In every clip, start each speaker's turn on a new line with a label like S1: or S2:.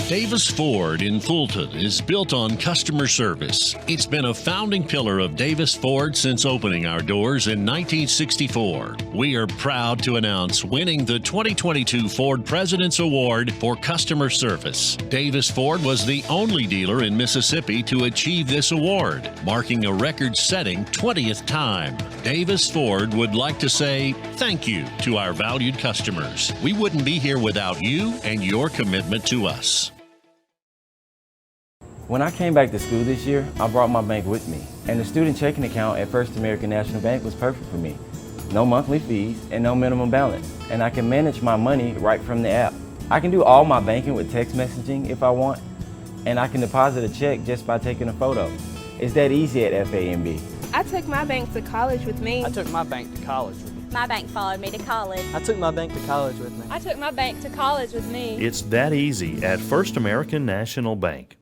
S1: Davis Ford in Fulton is built on customer service. It's been a founding pillar of Davis Ford since opening our doors in 1964. We are proud to announce winning the 2022 Ford President's Award for Customer Service. Davis Ford was the only dealer in Mississippi to achieve this award, marking a record-setting 20th time. Davis Ford would like to say thank you to our valued customers. We wouldn't be here without you and your commitment to us.
S2: When I came back to school this year, I brought my bank with me, and the student checking account at First American National Bank was perfect for me. No monthly fees and no minimum balance, and I can manage my money right from the app. I can do all my banking with text messaging if I want, and I can deposit a check just by taking a photo. It's that easy at FAMB.
S3: I took my bank to college with me.
S4: I took my bank to college with me.
S5: My bank followed me to college.
S4: I took my bank to college with me.
S3: I took my bank to college with me.
S6: It's that easy at First American National Bank.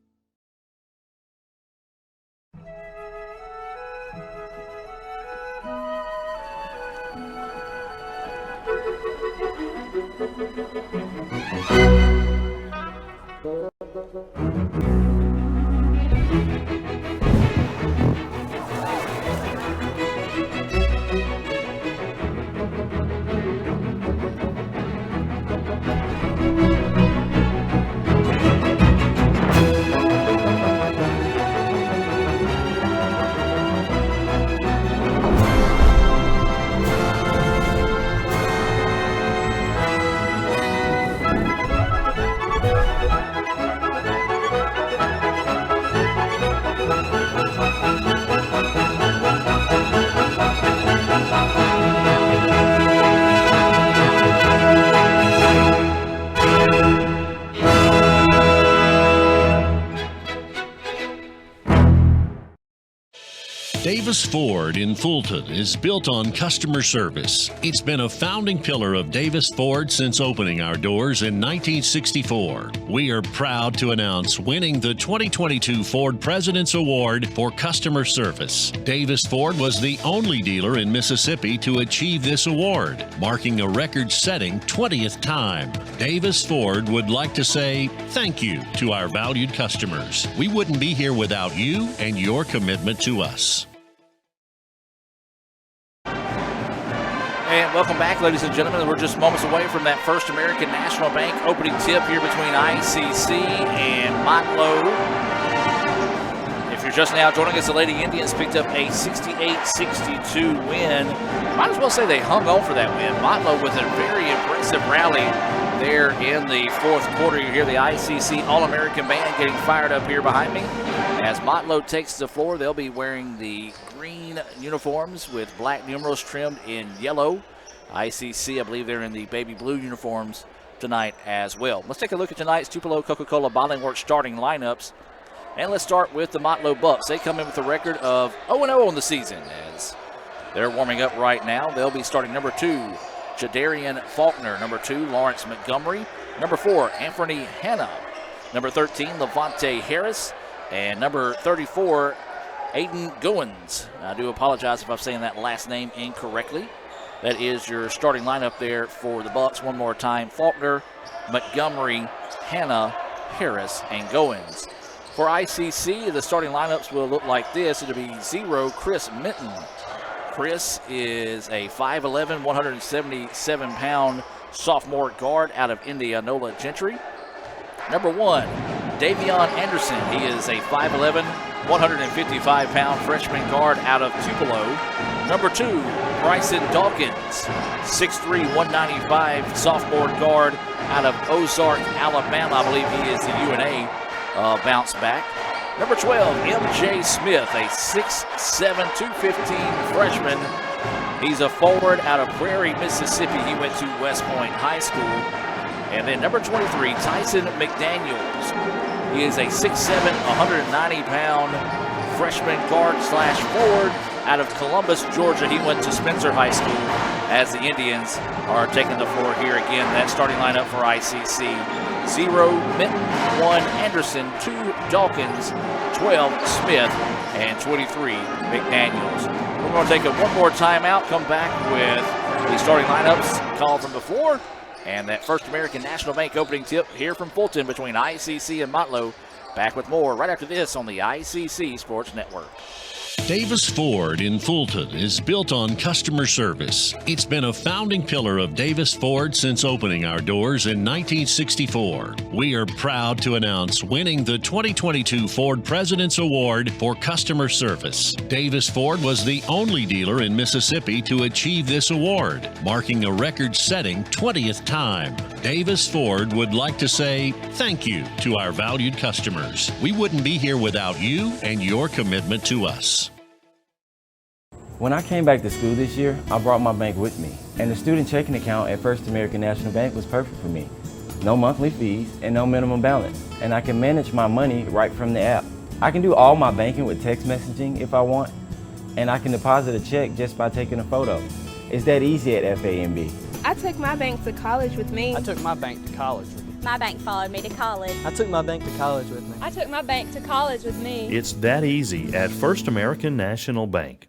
S1: Davis Ford in Fulton is built on customer service. It's been a founding pillar of Davis Ford since opening our doors in 1964. We are proud to announce winning the 2022 Ford President's Award for Customer Service. Davis Ford was the only dealer in Mississippi to achieve this award, marking a record-setting 20th time. Davis Ford would like to say thank you to our valued customers. We wouldn't be here without you and your commitment to us.
S7: And welcome back, ladies and gentlemen. We're just moments away from that First American National Bank opening tip here between ICC and Motlow. If you're just now joining us, the Lady Indians picked up a 68-62 win. Might as well say they hung on for that win. Motlow with a very impressive rally there in the fourth quarter. You hear the ICC All-American Band getting fired up here behind me. As Motlow takes the floor, they'll be wearing the green uniforms with black numerals trimmed in yellow. ICC, I believe they're in the baby blue uniforms tonight as well. Let's take a look at tonight's Tupelo Coca-Cola Bottling Works starting lineups. And let's start with the Motlow Bucks. They come in with a record of 0-0 on the season. As they're warming up right now, they'll be starting number 2, Jadarian Faulkner. Number 2, Lawrence Montgomery. Number 4, Anthony Hanna. Number 13, Levante Harris. And number 34, Aiden Goins. I do apologize if I'm saying that last name incorrectly. That is your starting lineup there for the Bucks. One more time, Faulkner, Montgomery, Hanna, Harris, and Goins. For ICC, the starting lineups will look like this. It'll be 0, Chris Minton. Chris is a 5'11", 177-pound sophomore guard out of Indianola Gentry. Number 1, Davion Anderson. He is a 5'11", 155-pound freshman guard out of Tupelo. Number 2, Bryson Dawkins, 6'3", 195 sophomore guard out of Ozark, Alabama. I believe he is the UNA bounce back. Number 12, M.J. Smith, a 6'7", 215 freshman. He's a forward out of Prairie, Mississippi. He went to West Point High School. And then number 23, Tyson McDaniels. He is a 6'7", 190-pound freshman guard slash forward out of Columbus, Georgia. He went to Spencer High School as the Indians are taking the floor here again. That starting lineup for ICC. 0, Minton, 1, Anderson, 2, Dawkins, 12, Smith, and 23, McDaniels. We're going to take one more timeout, come back with the starting lineups called from before, And that First American National Bank opening tip here from Fulton between ICC and Motlow. Back with more right after this on the ICC Sports Network.
S1: Davis Ford in Fulton is built on customer service. It's been a founding pillar of Davis Ford since opening our doors in 1964. We are proud to announce winning the 2022 Ford President's Award for Customer Service. Davis Ford was the only dealer in Mississippi to achieve this award, marking a record-setting 20th time. Davis Ford would like to say thank you to our valued customers. We wouldn't be here without you and your commitment to us.
S2: When I came back to school this year, I brought my bank with me, and the student checking account at First American National Bank was perfect for me. No monthly fees and no minimum balance, and I can manage my money right from the app. I can do all my banking with text messaging if I want, and I can deposit a check just by taking a photo. It's that easy at FAMB.
S3: I took my bank to college with me.
S4: I took my bank to college with me.
S5: My bank followed me to college.
S4: I took my bank to college with me.
S3: I took my bank to college with me.
S6: It's that easy at First American National Bank.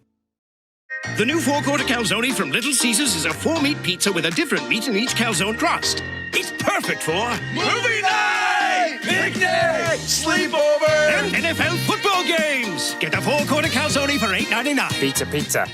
S8: The new four-quarter calzone from Little Caesars is a four-meat pizza with a different meat in each calzone crust. It's perfect for movie night, picnic, sleepover, and NFL football games. Get a four-quarter calzone for $8.99.
S9: Pizza, pizza.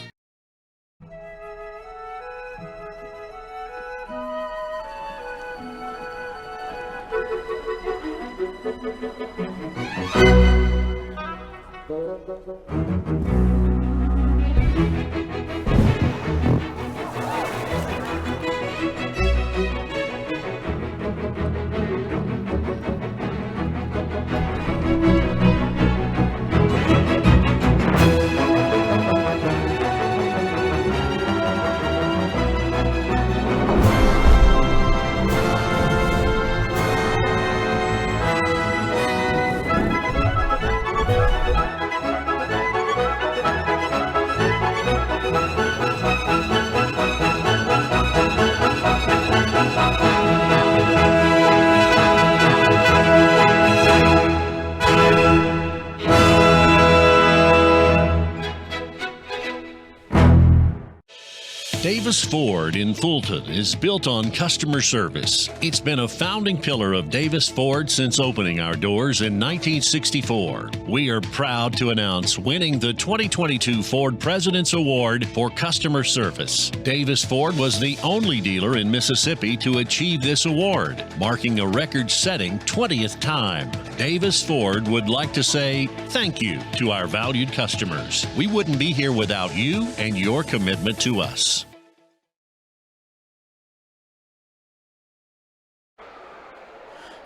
S1: Davis Ford in Fulton is built on customer service. It's been a founding pillar of Davis Ford since opening our doors in 1964. We are proud to announce winning the 2022 Ford President's Award for Customer Service. Davis Ford was the only dealer in Mississippi to achieve this award, marking a record-setting 20th time. Davis Ford would like to say thank you to our valued customers. We wouldn't be here without you and your commitment to us.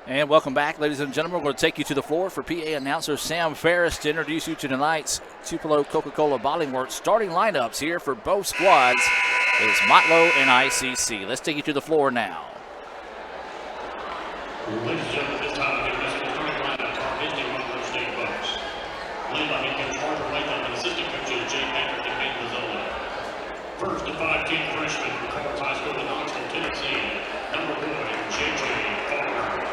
S7: And welcome back, ladies and gentlemen. We're going to take you to the floor for PA announcer Sam Ferris to introduce you to tonight's Tupelo Coca-Cola Bottling Works starting lineups here for both squads. It's Motlow and ICC. Let's take you to the floor now.
S10: Ladies and gentlemen, this time again, this is the starting lineup for our visiting Motlow State Bucks. Led by head coach Arthur Latham and assistant coaches Jay Patrick and Ben Mazzola. First, the 5'10" freshman from Carnes High School in Knoxville, Tennessee, number 1, J.J. Farmer.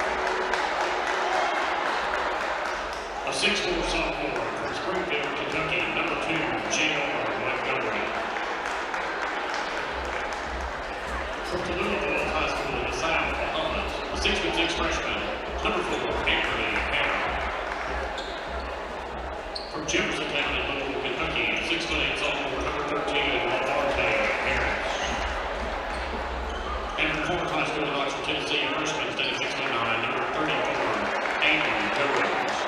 S10: A 6'4" sophomore from Springfield, Kentucky, number 2, J.R. Montgomery. From Toledo High School in the South, Bahamas, a 6'6" freshman, number 4, Anthony Hannah. From Jefferson County, Louisville, Kentucky, a 6'8" sophomore, number 13, Lavarte Harris. And from Florence High School in Knoxville, Tennessee, a freshman, standing 6'9", number 34, Andy Jones.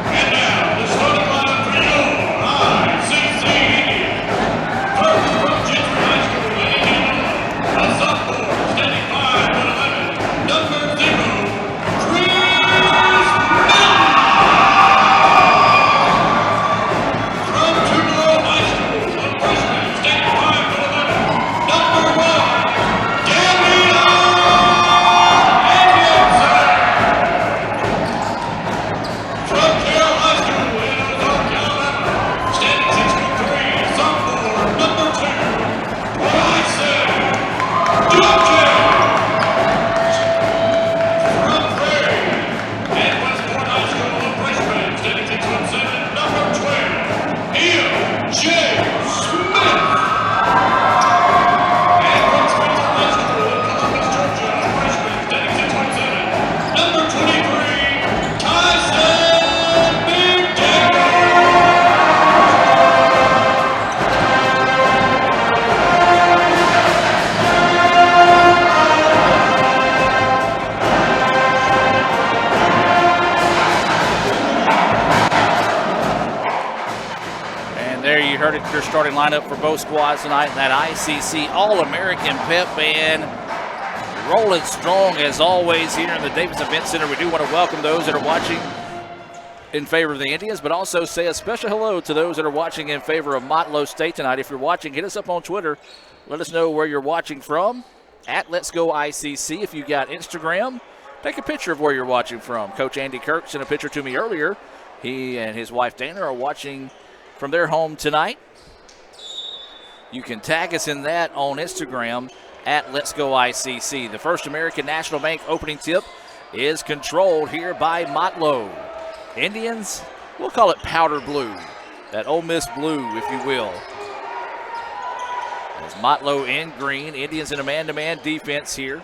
S10: And now, the starting lineup for your ICC Indians. First, from Gentry High School in Indianola, a sophomore, standing 5'11", number
S7: There you heard it, your starting lineup for both squads tonight. And that ICC All-American Pep Band rolling strong as always here in the Davis Event Center. We do want to welcome those that are watching in favor of the Indians, but also say a special hello to those that are watching in favor of Motlow State tonight. If you're watching, hit us up on Twitter. Let us know where you're watching from, at Let's Go ICC. If you got Instagram, take a picture of where you're watching from. Coach Andy Kirk sent a picture to me earlier. He and his wife Dana are watching from their home tonight. You can tag us in that on Instagram at Let's Go ICC. The First American National Bank opening tip is controlled here by Motlow. Indians, we'll call it powder blue, that Ole Miss blue, if you will. As Motlow in green, Indians in a man-to-man defense here.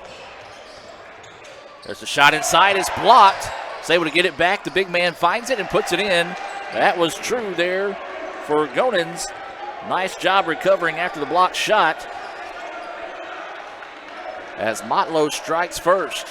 S7: There's a shot inside, it's blocked. Is able to get it back. The big man finds it and puts it in. That was true there for Gonens. Nice job recovering after the blocked shot. As Motlow strikes first.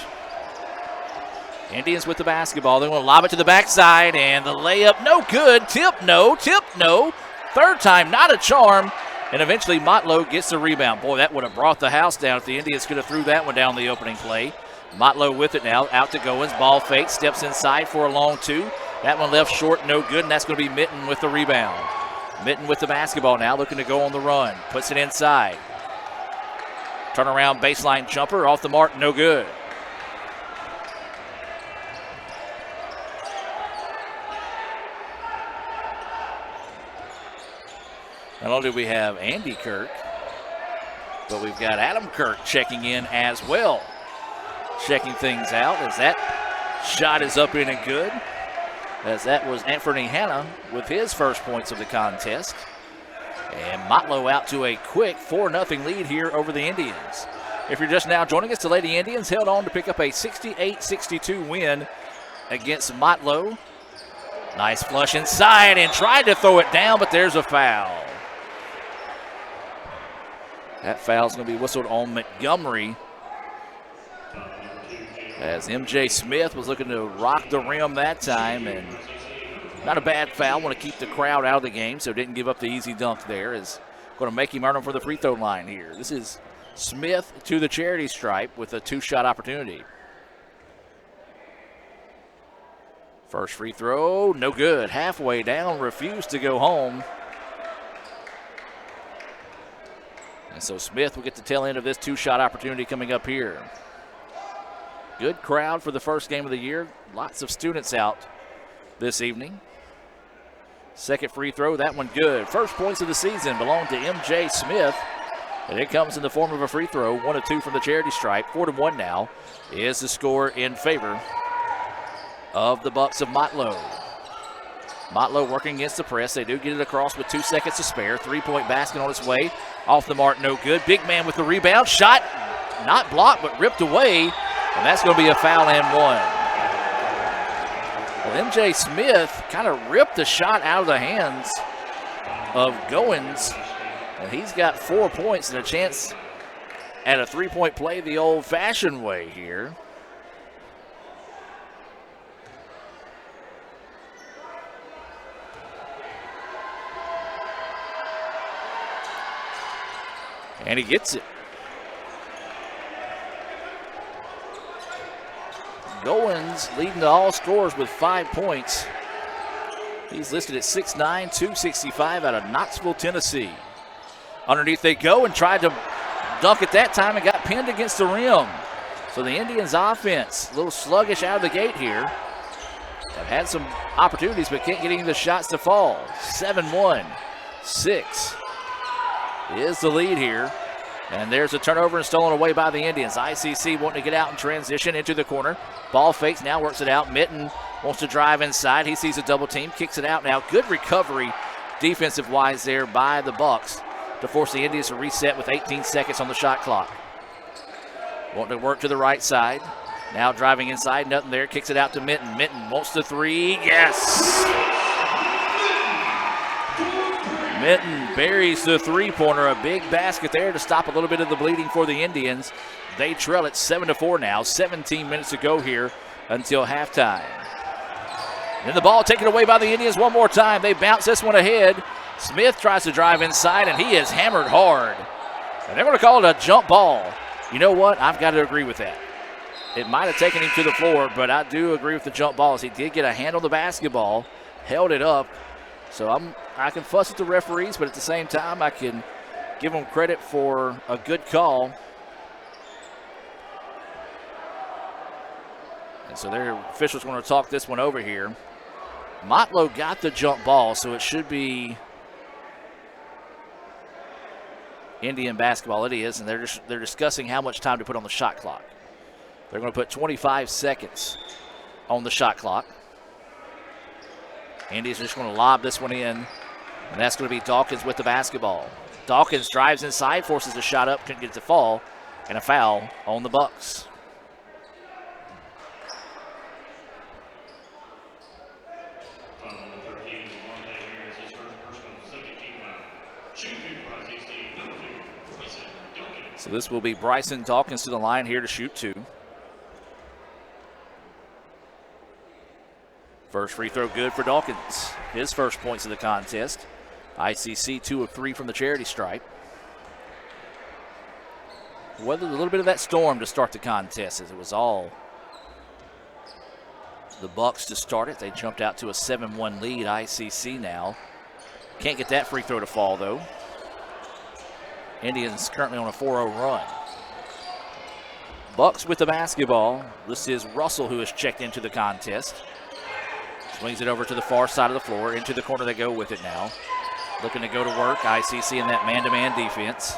S7: Indians with the basketball. They want to lob it to the backside, and the layup, no good. Tip, no. Tip, no. Third time, not a charm. And eventually Motlow gets the rebound. Boy, that would have brought the house down if the Indians could have threw that one down the opening play. Motlow with it now, out to Goins. Ball fake, steps inside for a long two. That one left short, no good, and that's going to be Mitten with the rebound. Mitten with the basketball now, looking to go on the run. Puts it inside. Turnaround baseline jumper, off the mark, no good. Not only do we have Andy Kirk, but we've got Adam Kirk checking in as well. Checking things out as that shot is up in and good. As that was Anthony Hanna with his first points of the contest. And Motlow out to a quick 4-0 lead here over the Indians. If you're just now joining us, the Lady Indians held on to pick up a 68-62 win against Motlow. Nice flush inside and tried to throw it down, but there's a foul. That foul's going to be whistled on Montgomery. As MJ Smith was looking to rock the rim that time, and not a bad foul. Want to keep the crowd out of the game, so didn't give up the easy dunk there. Is going to make him earn him for the free throw line here. This is Smith to the charity stripe with a two-shot opportunity. First free throw, no good. Halfway down, refused to go home. And so Smith will get the tail end of this two-shot opportunity coming up here. Good crowd for the first game of the year. Lots of students out this evening. Second free throw, that one good. First points of the season belong to MJ Smith. And it comes in the form of a free throw. 1 of 2 from the charity stripe. 4-1 now is the score in favor of the Bucks of Motlow. Motlow working against the press. They do get it across with 2 seconds to spare. Three-point basket on its way. Off the mark, no good. Big man with the rebound. Shot not blocked, but ripped away. And that's going to be a foul and one. Well, MJ Smith kind of ripped the shot out of the hands of Goins. And he's got 4 points and a chance at a three-point play the old-fashioned way here. And he gets it. Goins leading to all scorers with 5 points. He's listed at 6'9", 265 out of Knoxville, Tennessee. Underneath they go and tried to dunk it that time and got pinned against the rim. So the Indians offense, a little sluggish out of the gate here. Have had some opportunities but can't get any of the shots to fall. 7-1, 6 is the lead here. And there's a turnover and stolen away by the Indians. ICC wanting to get out and transition into the corner. Ball fakes, now works it out. Mitten wants to drive inside. He sees a double team, kicks it out now. Good recovery defensive-wise there by the Bucks to force the Indians to reset with 18 seconds on the shot clock. Wanting to work to the right side. Now driving inside, nothing there. Kicks it out to Mitten. Mitten wants the three. Yes! Mitten buries the three-pointer. A big basket there to stop a little bit of the bleeding for the Indians. They trail it 7-4 now. 17 minutes to go here until halftime. Then the ball taken away by the Indians one more time. They bounce this one ahead. Smith tries to drive inside, and he is hammered hard. And they're going to call it a jump ball. You know what? I've got to agree with that. It might have taken him to the floor, but I do agree with the jump ball as he did get a hand on the basketball, held it up. So I can fuss at the referees, but at the same time, I can give them credit for a good call. And so their officials going to talk this one over here. Motlow got the jump ball, so it should be Indian basketball. It is, and they're discussing how much time to put on the shot clock. They're going to put 25 seconds on the shot clock. Indians just going to lob this one in, and that's going to be Dawkins with the basketball. Dawkins drives inside, forces a shot up, couldn't get it to fall, and a foul on the Bucks. So this will be Bryson Dawkins to the line here to shoot 2. First free throw good for Dawkins. His first points of the contest. ICC 2 of 3 from the charity stripe. Weathered a little bit of that storm to start the contest as it was all the Bucks to start it. They jumped out to a 7-1 lead. ICC now. Can't get that free throw to fall though. Indians currently on a 4-0 run. Bucks with the basketball. This is Russell who has checked into the contest. Swings it over to the far side of the floor. Into the corner they go with it now. Looking to go to work. ICC in that man-to-man defense.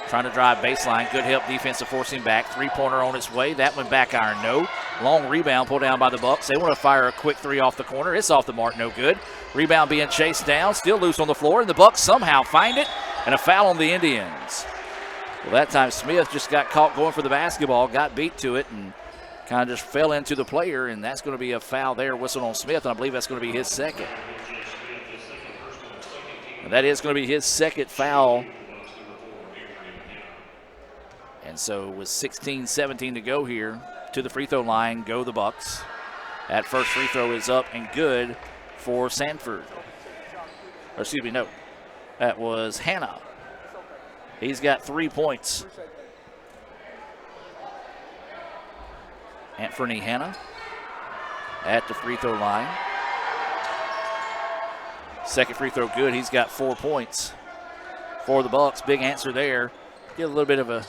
S7: Trying to drive baseline. Good help defense to force him back. Three-pointer on its way. That one back iron, no. Long rebound pulled down by the Bucks. They want to fire a quick 3 off the corner. It's off the mark, no good. Rebound being chased down. Still loose on the floor. And the Bucks somehow find it. And a foul on the Indians. Well, that time Smith just got caught going for the basketball. Got beat to it and kind of just fell into the player. And that's going to be a foul there. Whistled on Smith. And I believe that's going to be his second. And that is going to be his second foul. And so with 16-17 to go here, to the free throw line go the Bucks. That first free throw is up and good for Sanford. Or excuse me, no. That was Hanna. He's got 3 points. Anthony Hanna at the free throw line. Second free throw good. He's got 4 points for the Bucks. Big answer there. Get a little bit of a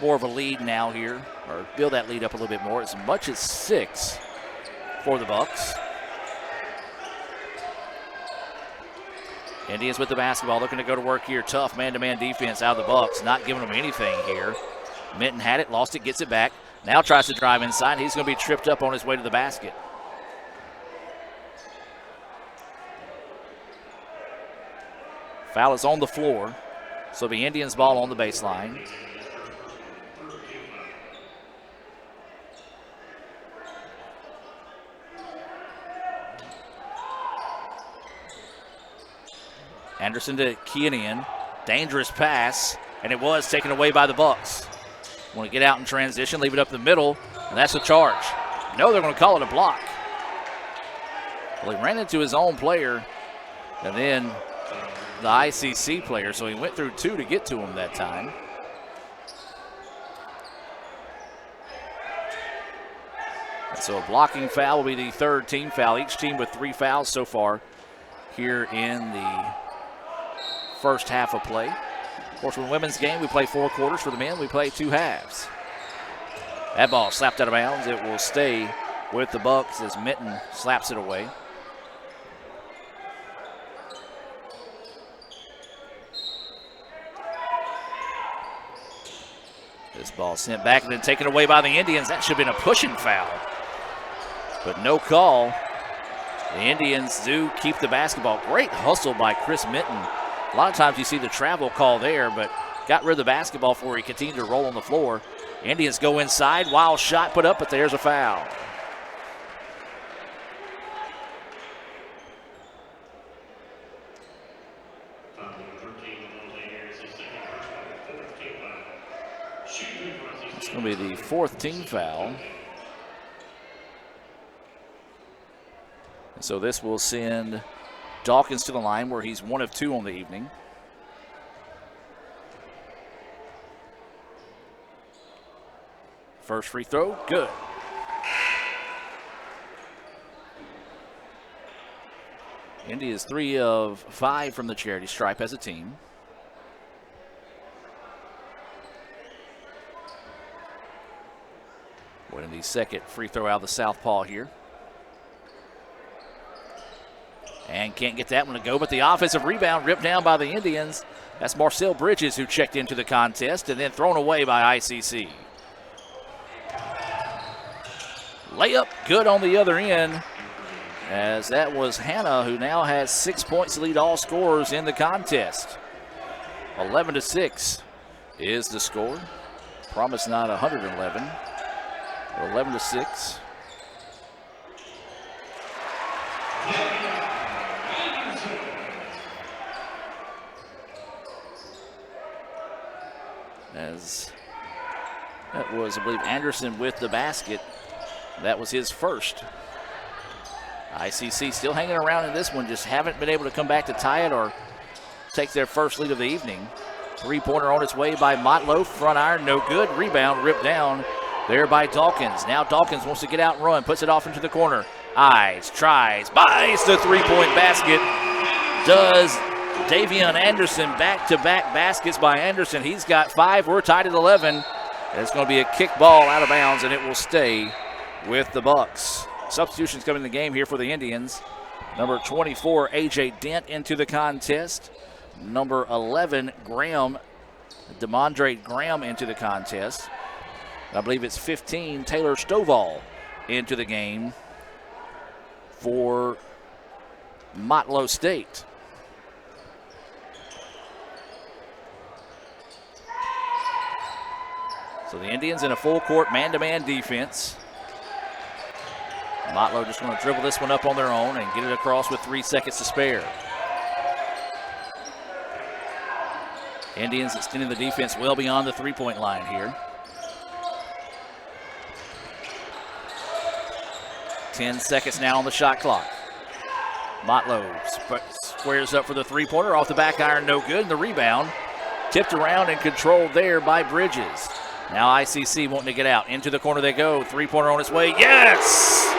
S7: more of a lead now here, or build that lead up a little bit more. As much as 6 for the Bucks. Indians with the basketball, looking to go to work here. Tough man-to-man defense out of the Bucks, not giving them anything here. Minton had it, lost it, gets it back. Now tries to drive inside. He's going to be tripped up on his way to the basket. Foul is on the floor, so the Indians ball on the baseline. Anderson to Keanian. Dangerous pass, and it was taken away by the Bucks. Want to get out in transition, leave it up the middle, and that's a charge. No, they're going to call it a block. Well, he ran into his own player, and then the ICC player, so he went through 2 to get to him that time. And so a blocking foul will be the 3rd team foul. Each team with 3 fouls so far here in the first half of play. Of course, with the women's game, we play 4 quarters. For the men, we play 2 halves. That ball slapped out of bounds. It will stay with the Bucks as Minton slaps it away. This ball sent back and then taken away by the Indians. That should have been a pushing foul, but no call. The Indians do keep the basketball. Great hustle by Chris Minton. A lot of times you see the travel call there, but got rid of the basketball before he continued to roll on the floor. Indians go inside. Wild shot put up, but there's a foul. It's going to be the 4th team foul. And so this will send Dawkins to the line where he's 1 of 2 on the evening. First free throw, good. Indy is 3 of 5 from the charity stripe as a team. Winning the second free throw out of the southpaw here. And can't get that one to go, but the offensive rebound ripped down by the Indians. That's Marcel Bridges who checked into the contest and then thrown away by ICC. Layup good on the other end, as that was Hannah, who now has 6 points to lead all scorers in the contest. 11-6 is the score. Promise not 111. 11-6. As that was, I believe, Anderson with the basket. That was his first. ICC still hanging around in this one, just haven't been able to come back to tie it or take their first lead of the evening. Three-pointer on its way by Motlow. Front iron, no good. Rebound ripped down there by Dawkins. Now Dawkins wants to get out and run, puts it off into the corner. Eyes, tries, buys the three-point basket. Does Davion Anderson. Back-to-back baskets by Anderson. He's got 5. We're tied at 11. It's going to be a kick ball out of bounds, and it will stay with the Bucks. Substitutions coming in the game here for the Indians. Number 24, A.J. Dent into the contest. Number 11, Demondre Graham into the contest. I believe it's 15, Taylor Stovall into the game for Motlow State. So the Indians in a full court man-to-man defense. Motlow just going to dribble this one up on their own and get it across with 3 seconds to spare. Indians extending the defense well beyond the three-point line here. 10 seconds now on the shot clock. Motlow squares up for the three-pointer. Off the back iron, no good. And the rebound tipped around and controlled there by Bridges. Now ICC wanting to get out. Into the corner they go. Three-pointer on its way. Yes!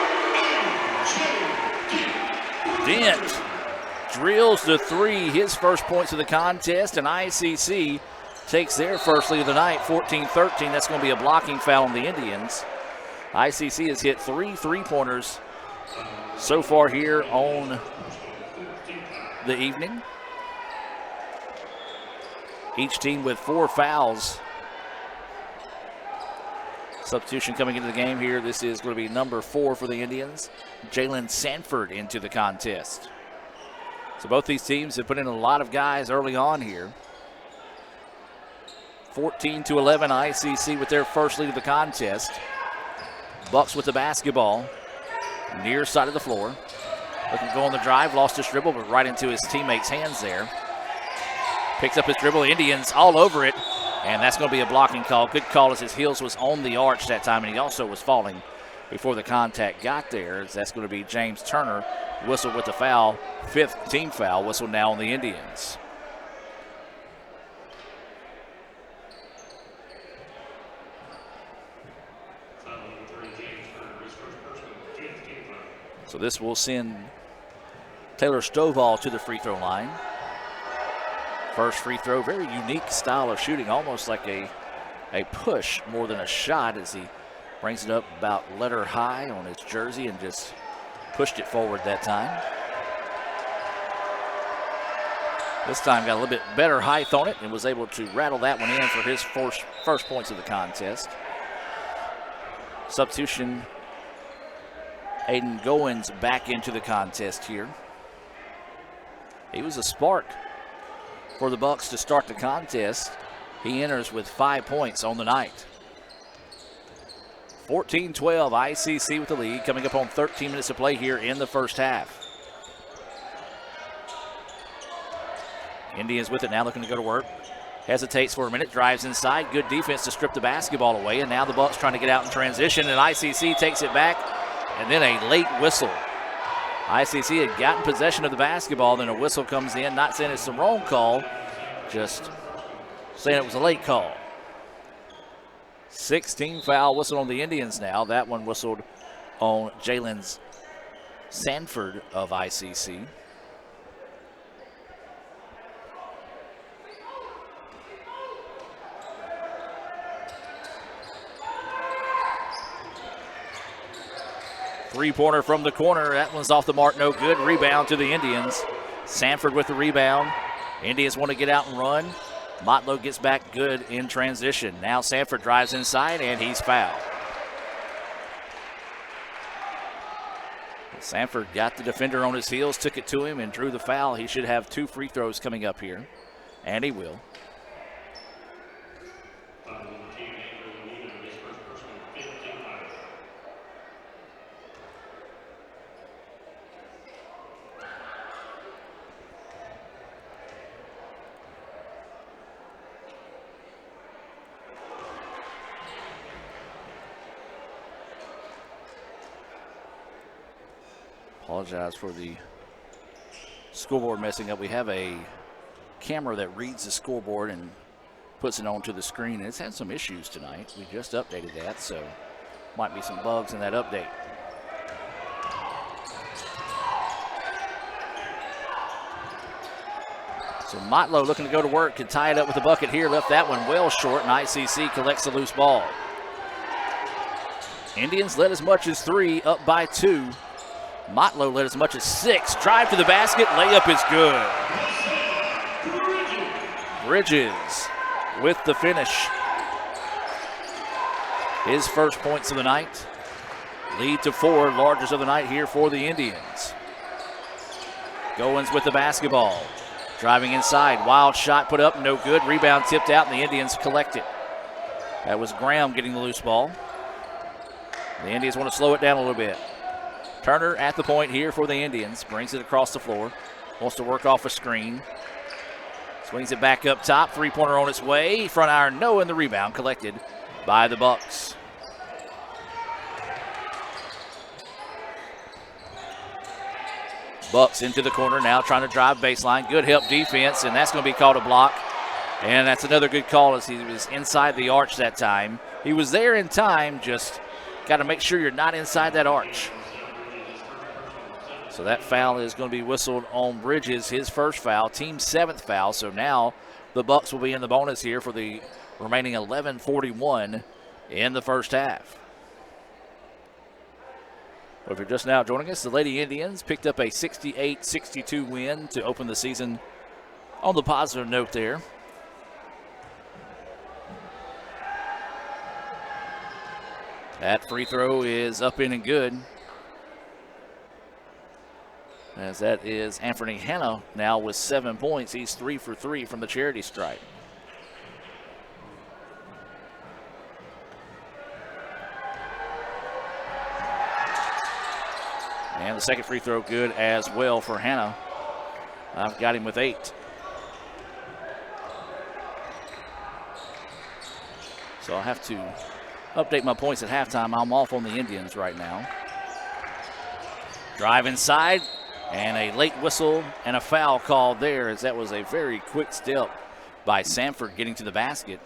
S7: Dent drills the 3, his first points of the contest, and ICC takes their first lead of the night, 14-13. That's going to be a blocking foul on the Indians. ICC has hit 3 three-pointers so far here on the evening. Each team with 4 fouls. Substitution coming into the game here. This is going to be number 4 for the Indians. Jalen Sanford into the contest. So both these teams have put in a lot of guys early on here. 14-11 ICC with their first lead of the contest. Bucks with the basketball. Near side of the floor. Looking to go on the drive. Lost his dribble, but right into his teammate's hands there. Picks up his dribble. Indians all over it. And that's going to be a blocking call. Good call as his heels was on the arch that time, and he also was falling before the contact got there. That's going to be James Turner. Whistle with the foul. 5th team foul. Whistle now on the Indians. So this will send Taylor Stovall to the free throw line. First free throw, very unique style of shooting, almost like a push more than a shot, as he brings it up about letter high on his jersey and just pushed it forward that time. This time got a little bit better height on it and was able to rattle that one in for his first points of the contest. Substitution, Aiden Goins back into the contest here. He was a spark for the Bucks to start the contest. He enters with 5 points on the night. 14-12, ICC with the lead, coming up on 13 minutes of play here in the first half. Indians with it now, looking to go to work. Hesitates for a minute, drives inside. Good defense to strip the basketball away, and now the Bucks trying to get out in transition, and ICC takes it back, and then a late whistle. ICC had gotten possession of the basketball, then a whistle comes in, not saying it's the wrong call, just saying it was a late call. 16 foul whistle on the Indians now. That one whistled on Jalen Sanford of ICC. Three-pointer from the corner. That one's off the mark, no good. Rebound to the Indians. Sanford with the rebound. Indians want to get out and run. Motlow gets back good in transition. Now Sanford drives inside, and he's fouled. Sanford got the defender on his heels, took it to him, and drew the foul. He should have 2 free throws coming up here, and he will. Apologize for the scoreboard messing up. We have a camera that reads the scoreboard and puts it onto the screen. It's had some issues tonight. We just updated that, so might be some bugs in that update. So Motlow looking to go to work, can tie it up with the bucket here. Left that one well short, and ICC collects the loose ball. Indians led as much as 3, up by 2. Motlow led as much as 6. Drive to the basket, layup is good. Bridges with the finish. His first points of the night. Lead to 4, largest of the night here for the Indians. Goins with the basketball. Driving inside, wild shot put up, no good. Rebound tipped out, and the Indians collect it. That was Graham getting the loose ball. The Indians want to slow it down a little bit. Turner at the point here for the Indians. Brings it across the floor. Wants to work off a screen. Swings it back up top. Three-pointer on its way. Front iron, no, and the rebound collected by the Bucks. Bucks into the corner now, trying to drive baseline. Good help defense, and that's going to be called a block. And that's another good call as he was inside the arch that time. He was there in time, just got to make sure you're not inside that arch. So that foul is going to be whistled on Bridges, his first foul, team's 7th foul. So now the Bucks will be in the bonus here for the remaining 11:41 in the first half. Well, if you're just now joining us, the Lady Indians picked up a 68-62 win to open the season on the positive note there. That free throw is up in and good. As that is Anthony Hanna now with 7 points. He's 3 for 3 from the charity stripe. And the second free throw good as well for Hanna. I've got him with 8. So I'll have to update my points at halftime. I'm off on the Indians right now. Drive inside. And a late whistle and a foul called there, as that was a very quick step by Sanford getting to the basket.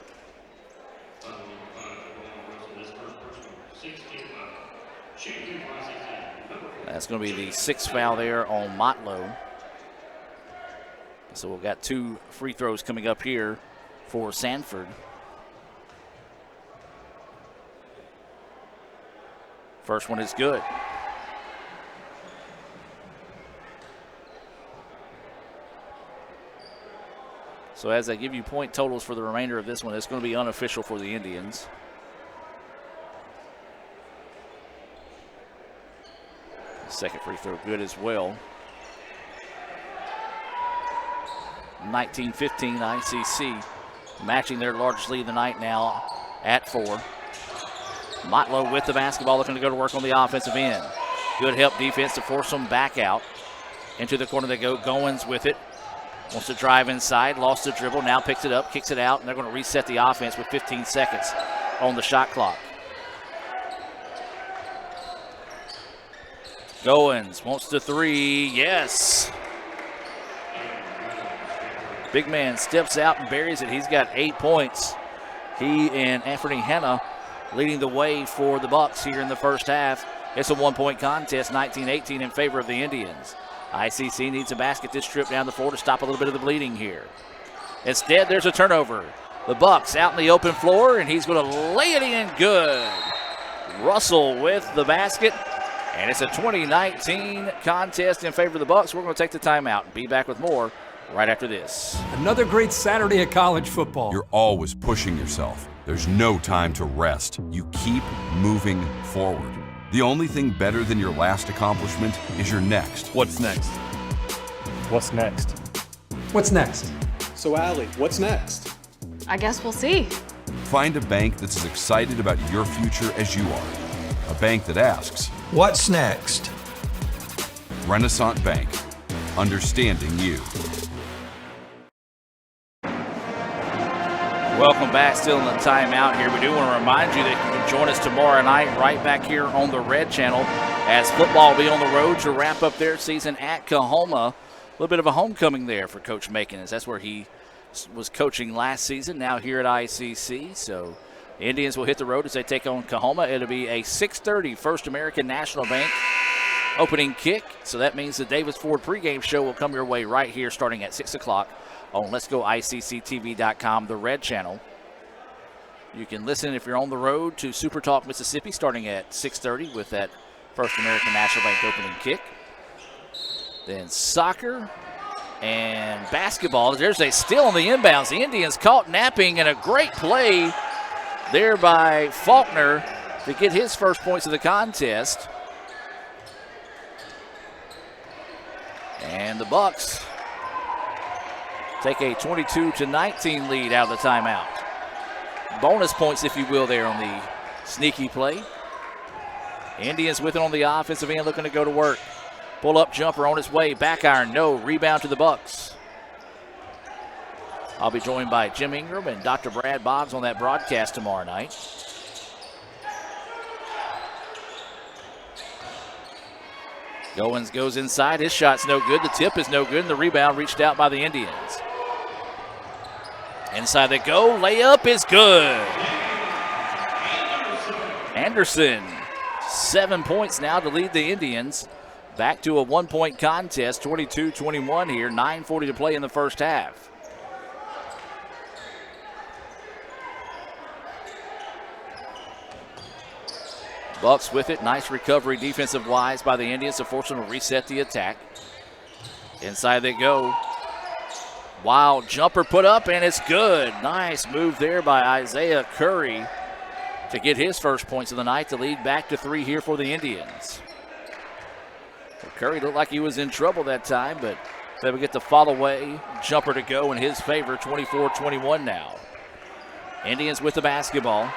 S7: That's going to be the 6th foul there on Motlow. So we've got 2 free throws coming up here for Sanford. First one is good. So as I give you point totals for the remainder of this one, it's going to be unofficial for the Indians. Second free throw good as well. 19-15 ICC, matching their largest lead of the night now at 4. Motlow with the basketball, looking to go to work on the offensive end. Good help defense to force them back out. Into the corner they go. Goins with it. Wants to drive inside, lost the dribble, now picks it up, kicks it out, and they're going to reset the offense with 15 seconds on the shot clock. Goins wants the three. Yes. Big man steps out and buries it. He's got 8 points. He and Anthony Hanna leading the way for the Bucks here in the first half. It's a 1-point contest, 19-18 in favor of the Indians. ICC needs a basket this trip down the floor to stop a little bit of the bleeding here. Instead, there's a turnover. The Bucks out in the open floor, and he's going to lay it in good. Russell with the basket, and it's a 2019 contest in favor of the Bucks. We're going to take the timeout and be back with more right after this.
S9: Another great Saturday of college football.
S11: You're always pushing yourself. There's no time to rest. You keep moving forward. The only thing better than your last accomplishment is your next.
S12: What's next?
S4: What's next?
S9: What's next?
S12: So, Allie, what's next?
S3: I guess we'll see.
S11: Find a bank that's as excited about your future as you are. A bank that asks,
S9: What's next?
S11: Renaissance Bank. Understanding you.
S7: Welcome back. Still in the timeout here. We do want to remind you that you can join us tomorrow night right back here on the Red Channel as football will be on the road to wrap up their season at Kahoma. A little bit of a homecoming there for Coach Makins. That's where he was coaching last season, now here at ICC. So the Indians will hit the road as they take on Kahoma. It'll be a 6:30 First American National Bank opening kick. So that means the Davis Ford pregame show will come your way right here starting at 6 o'clock on Let'sGoICCTV.com, the Red Channel. You can listen if you're on the road to Super Talk Mississippi starting at 6:30 with that First American National Bank opening kick. Then soccer and basketball. There's a steal on the inbounds. The Indians caught napping, and a great play there by Faulkner to get his first points of the contest. And the Bucks take a 22-19 lead out of the timeout. Bonus points, if you will, there on the sneaky play. Indians with it on the offensive end, looking to go to work. Pull-up jumper on its way. Back iron, no. Rebound to the Bucks. I'll be joined by Jim Ingram and Dr. Brad Boggs on that broadcast tomorrow night. Goins goes inside. His shot's no good. The tip is no good, and the rebound reached out by the Indians. Inside they go. Layup is good. Anderson, 7 points now to lead the Indians. Back to a 1-point contest, 22-21 here, 9:40 to play in the first half. Bucks with it. Nice recovery defensive-wise by the Indians to force them to reset the attack. Inside they go. Wild jumper put up, and it's good. Nice move there by Isaiah Curry to get his first points of the night to lead back to 3 here for the Indians. Curry looked like he was in trouble that time, but they would get the fall-away jumper to go in his favor, 24-21 now. Indians with the basketball.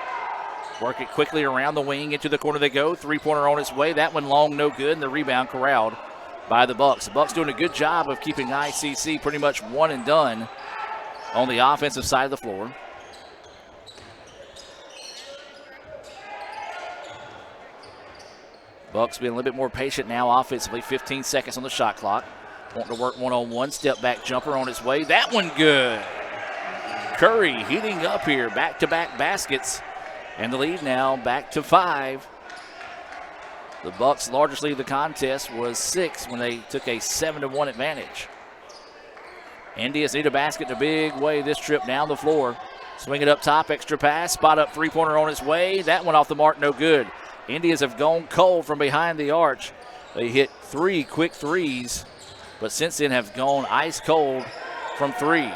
S7: Work it quickly around the wing. Into the corner they go. Three-pointer on its way. That one long, no good, and the rebound corralled by the Bucks. The Bucks doing a good job of keeping ICC pretty much one and done on the offensive side of the floor. Bucks being a little bit more patient now offensively. 15 seconds on the shot clock. Wanting to work one-on-one. Step back jumper on its way. That one good. Curry heating up here. Back-to-back baskets. And the lead now back to 5. The Bucks' largest lead of the contest was 6 when they took a 7-1 advantage. Indians need a basket in a big way this trip down the floor. Swing it up top, extra pass, spot up three-pointer on its way. That one off the mark, no good. Indians have gone cold from behind the arch. They hit 3 quick threes, but since then have gone ice cold from 3.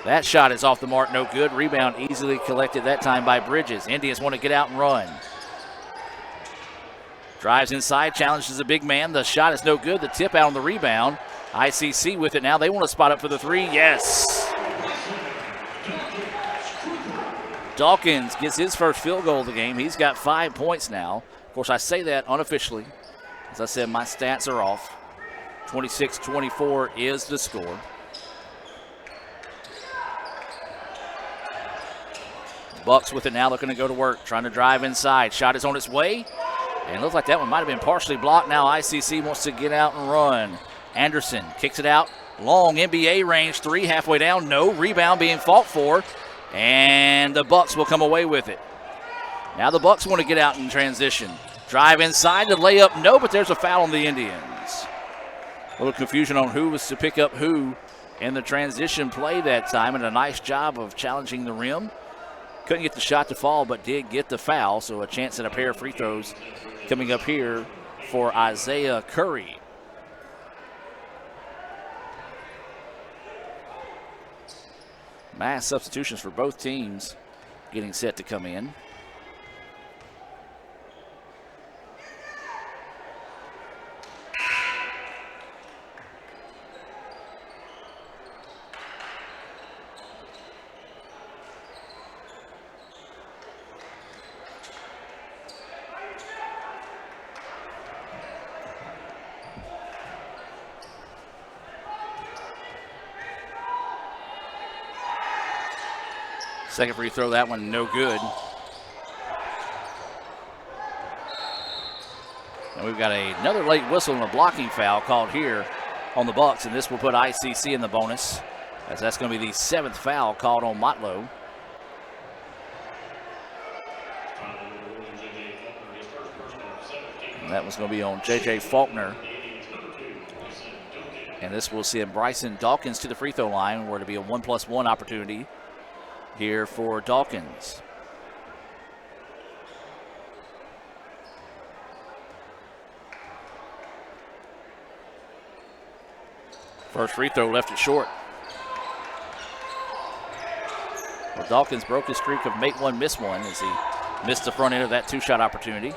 S7: That shot is off the mark, no good. Rebound easily collected that time by Bridges. Indians want to get out and run. Drives inside, challenges the big man. The shot is no good. The tip out on the rebound. ICC with it now. They want to spot up for the 3. Yes. Dawkins gets his first field goal of the game. He's got 5 points now. Of course, I say that unofficially. As I said, my stats are off. 26-24 is the score. Bucks with it now, looking to go to work. Trying to drive inside. Shot is on its way. And it looks like that one might have been partially blocked. Now ICC wants to get out and run. Anderson kicks it out. Long NBA range three, halfway down. No. Rebound being fought for. And the Bucks will come away with it. Now the Bucks want to get out in transition. Drive inside to lay up. No, but there's a foul on the Indians. A little confusion on who was to pick up who in the transition play that time, and a nice job of challenging the rim. Couldn't get the shot to fall, but did get the foul, so a chance at a pair of free throws coming up here for Isaiah Curry. Mass substitutions for both teams getting set to come in. Second free throw, that one no good. And we've got another late whistle and a blocking foul called here on the Bucks, and this will put ICC in the bonus, as that's going to be the 7th foul called on Motlow. And that was going to be on J.J. Faulkner. And this will send Bryson Dawkins to the free throw line, where it'll be a 1+1 opportunity here for Dawkins. First free throw left it short. Well, Dawkins broke his streak of make one, miss one as he missed the front end of that two-shot opportunity.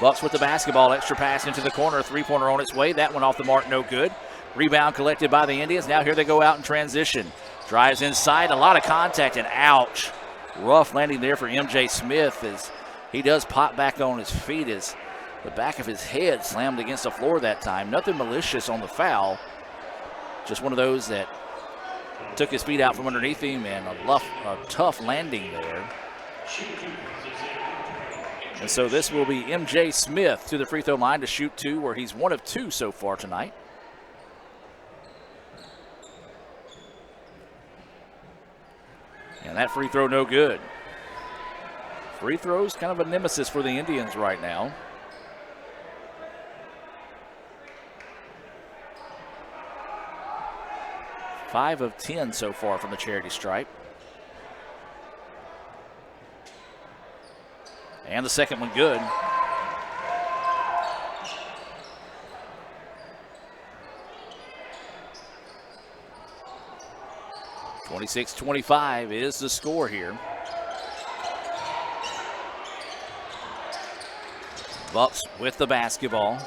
S7: Bucks with the basketball, extra pass into the corner, three-pointer on its way. That one off the mark, no good. Rebound collected by the Indians. Now here they go out in transition. Drives inside, a lot of contact, and ouch. Rough landing there for MJ Smith as he does pop back on his feet as the back of his head slammed against the floor that time. Nothing malicious on the foul. Just one of those that took his feet out from underneath him, and a tough landing there. And so this will be MJ Smith to the free throw line to shoot two, where he's 1 of 2 so far tonight. And that free throw no good. Free throws kind of a nemesis for the Indians right now. Five of 10 so far from the charity stripe. And the second one good. (26-25) is the score here. Bucks with the basketball.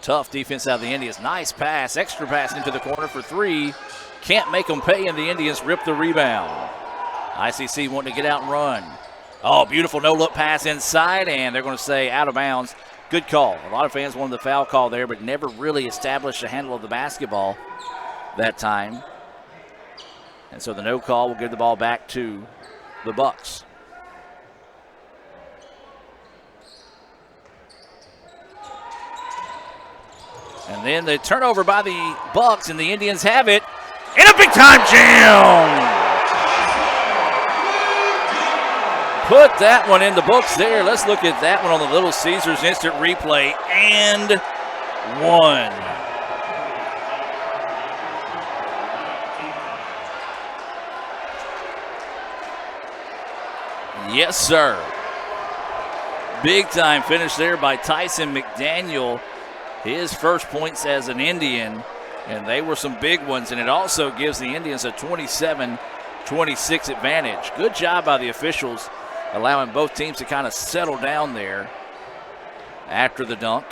S7: Tough defense out of the Indians. Nice pass, extra pass into the corner for three. Can't make them pay, and the Indians rip the rebound. ICC wanting to get out and run. Oh, beautiful no-look pass inside, and they're going to say out of bounds. Good call. A lot of fans wanted the foul call there, but never really established a handle of the basketball that time. And so the no call will give the ball back to the Bucks. And then the turnover by the Bucks, and the Indians have it. And a big-time jam! Put that one in the books there. Let's look at that one on the Little Caesars instant replay. And one. Yes, sir. Big-time finish there by Tyson McDaniel. His first points as an Indian, and they were some big ones, and it also gives the Indians a 27-26 advantage. Good job by the officials, allowing both teams to kind of settle down there after the dunk.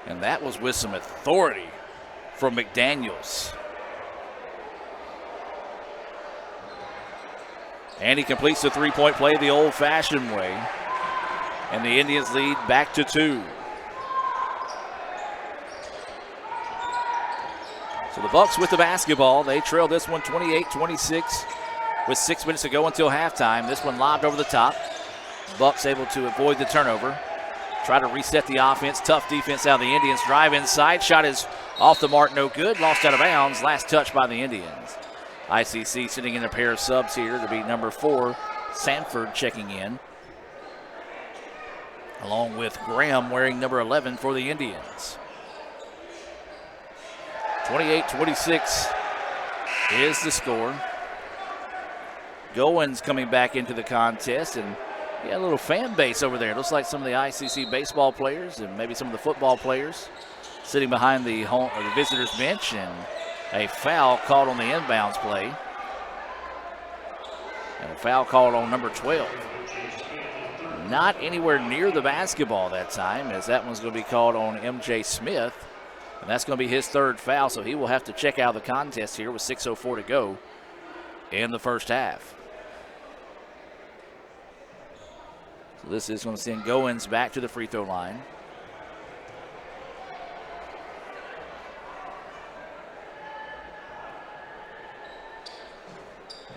S7: And that was with some authority from McDaniels. And he completes the three-point play the old-fashioned way. And the Indians lead back to 2. So the Bucks with the basketball. They trail this one 28-26 with 6 minutes to go until halftime. This one lobbed over the top. Bucks able to avoid the turnover. Try to reset the offense. Tough defense out of the Indians. Drive inside. Shot is off the mark. No good. Lost out of bounds. Last touch by the Indians. ICC sitting in a pair of subs here to be number 4. Sanford checking in, along with Graham wearing number 11 for the Indians. 28-26 is the score. Goins coming back into the contest, and a little fan base over there. It looks like some of the ICC baseball players and maybe some of the football players sitting behind the home or the visitors bench, and a foul called on the inbounds play. And a foul called on number 12. Not anywhere near the basketball that time, as that one's going to be called on MJ Smith. And that's going to be his 3rd foul, so he will have to check out of the contest here with 6:04 to go in the first half. So this is going to send Goins back to the free throw line.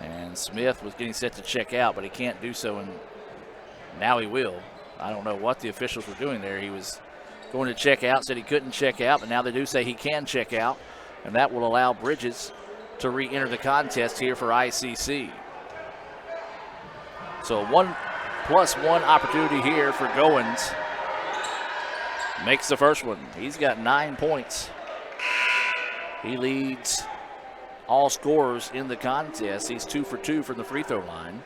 S7: And Smith was getting set to check out, but he can't do so, and now he will. I don't know what the officials were doing there. He was going to check out, said he couldn't check out, but now they do say he can check out, and that will allow Bridges to re-enter the contest here for ICC. So 1+1 opportunity here for Goins. Makes the first one. He's got 9 points. He leads all scorers in the contest. He's 2 for 2 from the free throw line.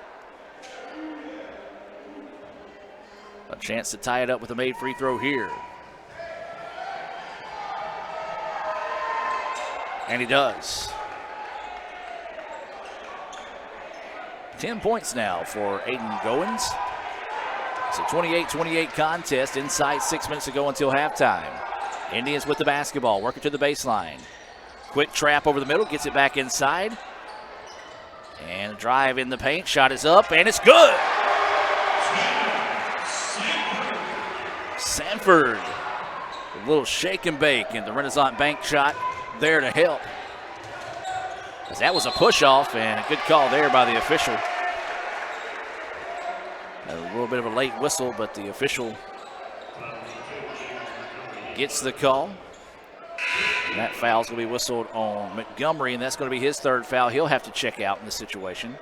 S7: A chance to tie it up with a made free throw here. And he does. 10 points now for Aiden Goins. It's a 28-28 contest inside 6 minutes to go until halftime. Indians with the basketball, working to the baseline. Quick trap over the middle, gets it back inside. And a drive in the paint, shot is up, and it's good. Sanford, a little shake and bake, and the Renaissance Bank shot there to help. As that was a push-off, and a good call there by the official. A little bit of a late whistle, but the official gets the call. And that foul's going to be whistled on Montgomery, and that's going to be his 3rd foul. He'll have to check out in this situation.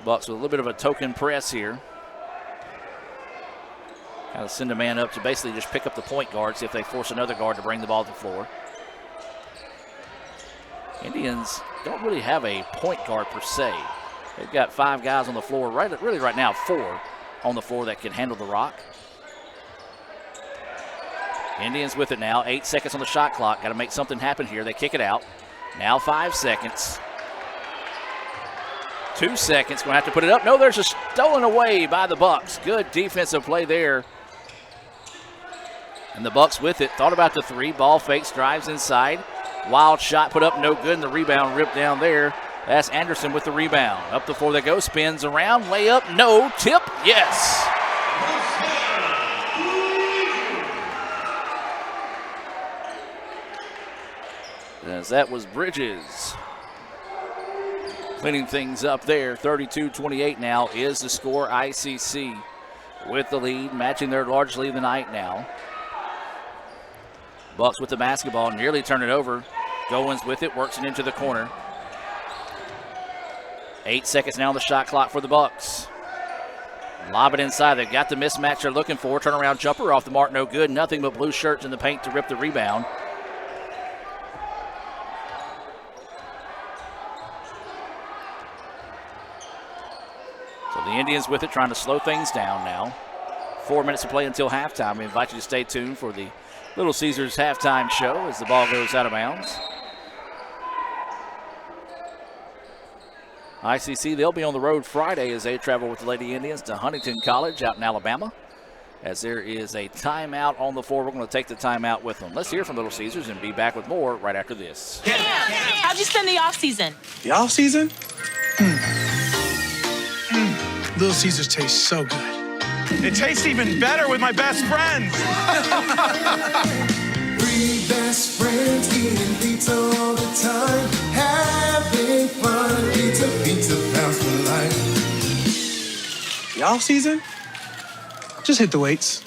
S7: Bucks with a little bit of a token press here. Kind of send a man up to basically just pick up the point guard, see if they force another guard to bring the ball to the floor. Indians don't really have a point guard per se. They've got 5 guys on the floor, really right now 4 on the floor that can handle the rock. Indians with it now, 8 seconds on the shot clock. Got to make something happen here. They kick it out. Now 5 seconds. 2 seconds, going to have to put it up. No, there's a stolen away by the Bucks. Good defensive play there. And the Bucks with it. Thought about the 3. Ball fakes, drives inside. Wild shot put up, no good, and the rebound ripped down there. That's Anderson with the rebound. Up the floor they go, spins around, layup, no, tip, yes. As that was Bridges cleaning things up there. 32-28 now is the score. ICC with the lead, matching their large lead of the night now. Bucks with the basketball, nearly turn it over. Goins with it, works it into the corner. 8 seconds now on the shot clock for the Bucks. Lob it inside. They've got the mismatch they're looking for. Turnaround jumper off the mark, no good. Nothing but blue shirts in the paint to rip the rebound. So the Indians with it, trying to slow things down now. 4 minutes to play until halftime. We invite you to stay tuned for the Little Caesars halftime show as the ball goes out of bounds. ICC, they'll be on the road Friday as they travel with the Lady Indians to Huntington College out in Alabama. As there is a timeout on the floor, we're going to take the timeout with them. Let's hear from Little Caesars and be back with more right after this.
S13: How'd you spend the off-season?
S12: The off-season? Little Caesars tastes so good.
S8: It tastes even better with my best friends.
S14: Three best friends eating pizza all the time, having fun. Pizza, pizza pounds for life.
S12: The off season? Just hit the weights.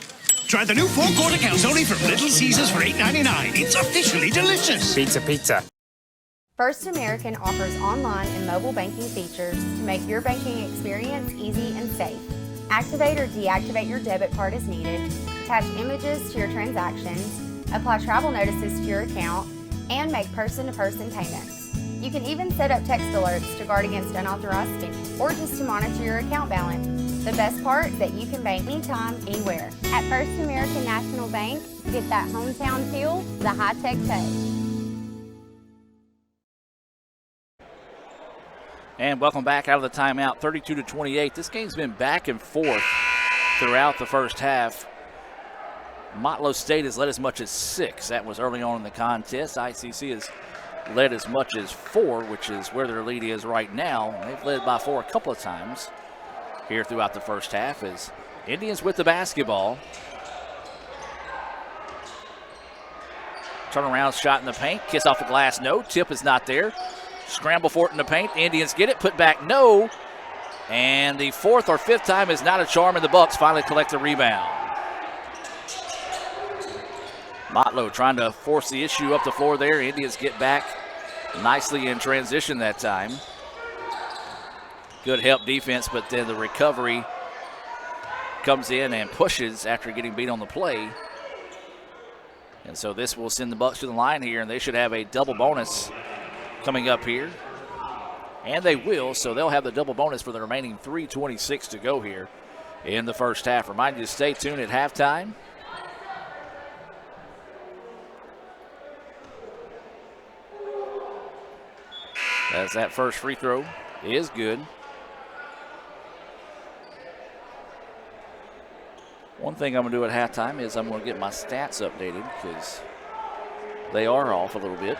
S8: Try the new four-quarter calzone from Little Caesars for $8.99. It's officially delicious.
S4: Pizza, pizza.
S15: First American offers online and mobile banking features to make your banking experience easy and safe. Activate or deactivate your debit card as needed, attach images to your transactions, apply travel notices to your account, and make person-to-person payments. You can even set up text alerts to guard against unauthorized spending or just to monitor your account balance. The best part is that you can bank anytime, anywhere. At First American National Bank, get that hometown feel, the high-tech touch.
S7: And welcome back out of the timeout, 32-28. This game's been back and forth throughout the first half. Motlow State has led as much as 6. That was early on in the contest. ICC has led as much as 4, which is where their lead is right now. They've led by 4 a couple of times here throughout the first half as Indians with the basketball. Turnaround shot in the paint, kiss off the glass, no. Tip is not there. Scramble for it in the paint. The Indians get it, put back, no. And the 4th or 5th time is not a charm, and the Bucks finally collect the rebound. Motlow trying to force the issue up the floor there. Indians get back nicely in transition that time. Good help defense, but then the recovery comes in and pushes after getting beat on the play. And so this will send the Bucks to the line here, and they should have a double bonus coming up here. And they will, so they'll have the double bonus for the remaining 3:26 to go here in the first half. Remind you to stay tuned at halftime. As that first free throw is good. One thing I'm going to do at halftime is I'm going to get my stats updated because they are off a little bit.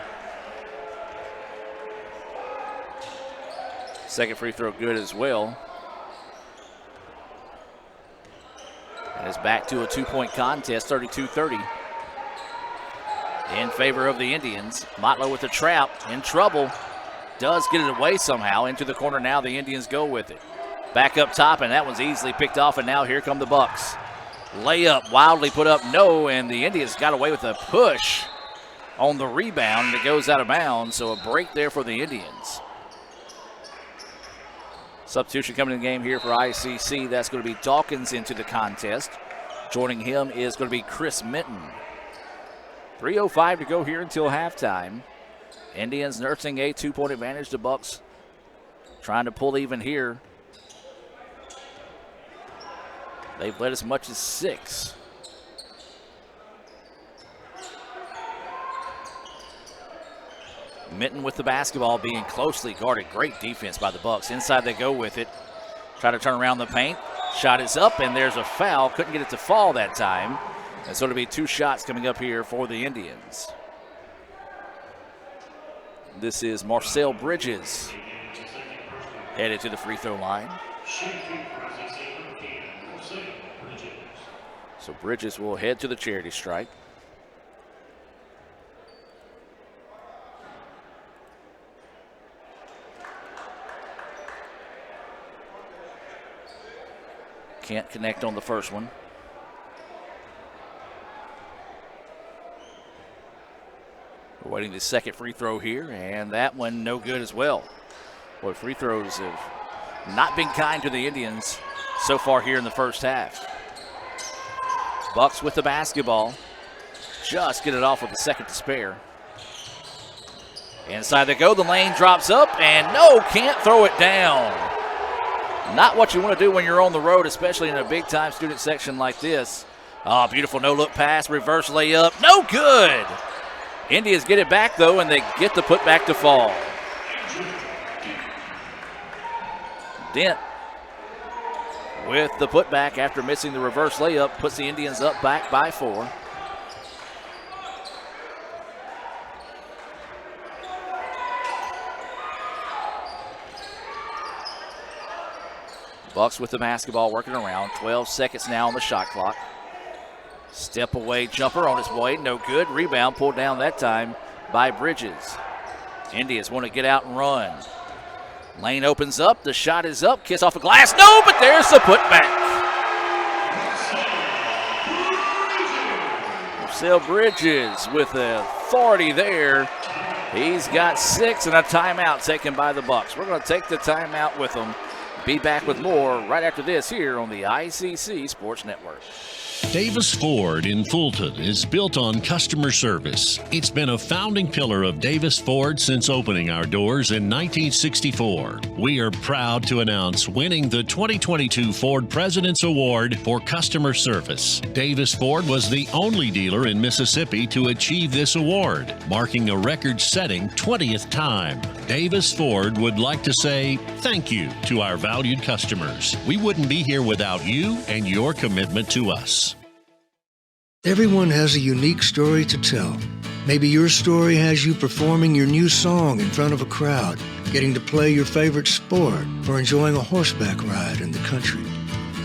S7: Second free throw good as well. And it's back to a 2-point contest, 32-30. In favor of the Indians. Motlow with the trap, in trouble. Does get it away somehow into the corner now. The Indians go with it. Back up top, and that one's easily picked off, and now here come the Bucks. Layup wildly put up, no, and the Indians got away with a push on the rebound. It goes out of bounds, so a break there for the Indians. Substitution coming in the game here for ICC. That's going to be Dawkins into the contest. Joining him is going to be Chris Minton. 3:05 to go here until halftime. Indians nursing a 2-point advantage. The Bucks trying to pull even here. They've led as much as 6. Minton with the basketball being closely guarded. Great defense by the Bucks. Inside they go with it. Try to turn around the paint. Shot is up, and there's a foul. Couldn't get it to fall that time. And so it'll be 2 shots coming up here for the Indians. This is Marcel Bridges headed to the free throw line. So Bridges will head to the charity stripe. Can't connect on the first one. We're waiting the second free throw here, and that one no good as well. Boy, free throws have not been kind to the Indians so far here in the first half. Bucks with the basketball. Just get it off with a second to spare. Inside they go, the lane drops up, and no, can't throw it down. Not what you want to do when you're on the road, especially in a big-time student section like this. Oh, beautiful no-look pass, reverse layup, no good. Indians get it back, though, and they get the putback to fall. Dent with the putback after missing the reverse layup puts the Indians up back by 4. Bucks with the basketball working around. 12 seconds now on the shot clock. Step away jumper on its way, no good. Rebound pulled down that time by Bridges. Indians want to get out and run. Lane opens up, the shot is up, kiss off the glass, no, but there's the putback. Marcel Bridges with authority there. He's got 6 and a timeout taken by the Bucks. We're going to take the timeout with them. Be back with more right after this here on the ICC Sports Network.
S1: Davis Ford in Fulton is built on customer service. It's been a founding pillar of Davis Ford since opening our doors in 1964. We are proud to announce winning the 2022 Ford President's Award for Customer Service. Davis Ford was the only dealer in Mississippi to achieve this award, marking a record-setting 20th time. Davis Ford would like to say thank you to our valued customers. We wouldn't be here without you and your commitment to us.
S16: Everyone has a unique story to tell. Maybe your story has you performing your new song in front of a crowd, getting to play your favorite sport, or enjoying a horseback ride in the country.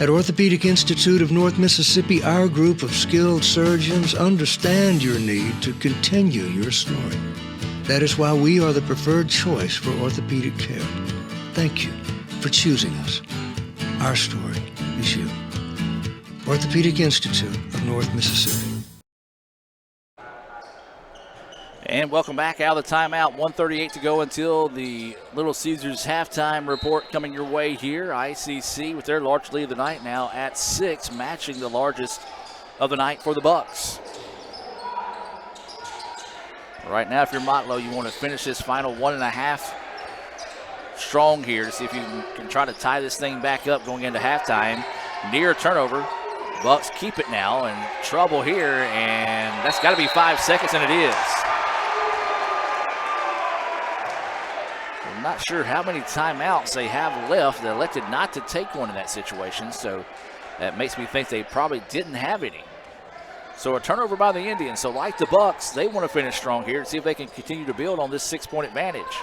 S16: At Orthopedic Institute of North Mississippi, our group of skilled surgeons understand your need to continue your story. That is why we are the preferred choice for orthopedic care. Thank you for choosing us. Our story is you. Orthopedic Institute of North Mississippi.
S7: And welcome back out of the timeout. 1:38 to go until the Little Caesars halftime report coming your way here. ICC with their large lead of the night now at 6, matching the largest of the night for the Bucks. Right now, if you're Motlow, you want to finish this final 1.5 strong here to see if you can try to tie this thing back up going into halftime. Near turnover. Bucks keep it now, and trouble here, and that's got to be 5 seconds, and it is. I'm not sure how many timeouts they have left. They elected not to take one in that situation, so that makes me think they probably didn't have any. So a turnover by the Indians. So like the Bucks, they want to finish strong here to see if they can continue to build on this 6-point advantage.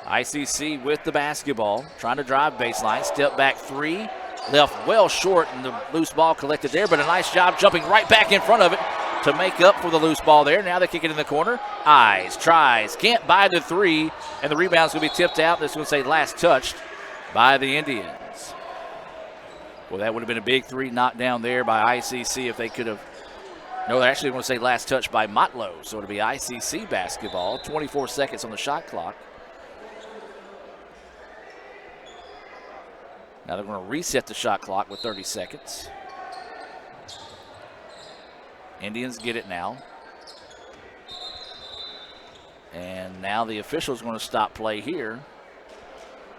S7: ICC with the basketball, trying to drive baseline, step back 3. Left well short, and the loose ball collected there, but a nice job jumping right back in front of it to make up for the loose ball there. Now they kick it in the corner. Eyes, tries, can't buy the 3, and the rebound's going to be tipped out. This is going to say last touched by the Indians. Well, that would have been a big 3 knocked down there by ICC if they could have. No, they're actually going to say last touch by Motlow, so it'll be ICC basketball. 24 seconds on the shot clock. Now they're going to reset the shot clock with 30 seconds. Indians get it now. And now the official's going to stop play here.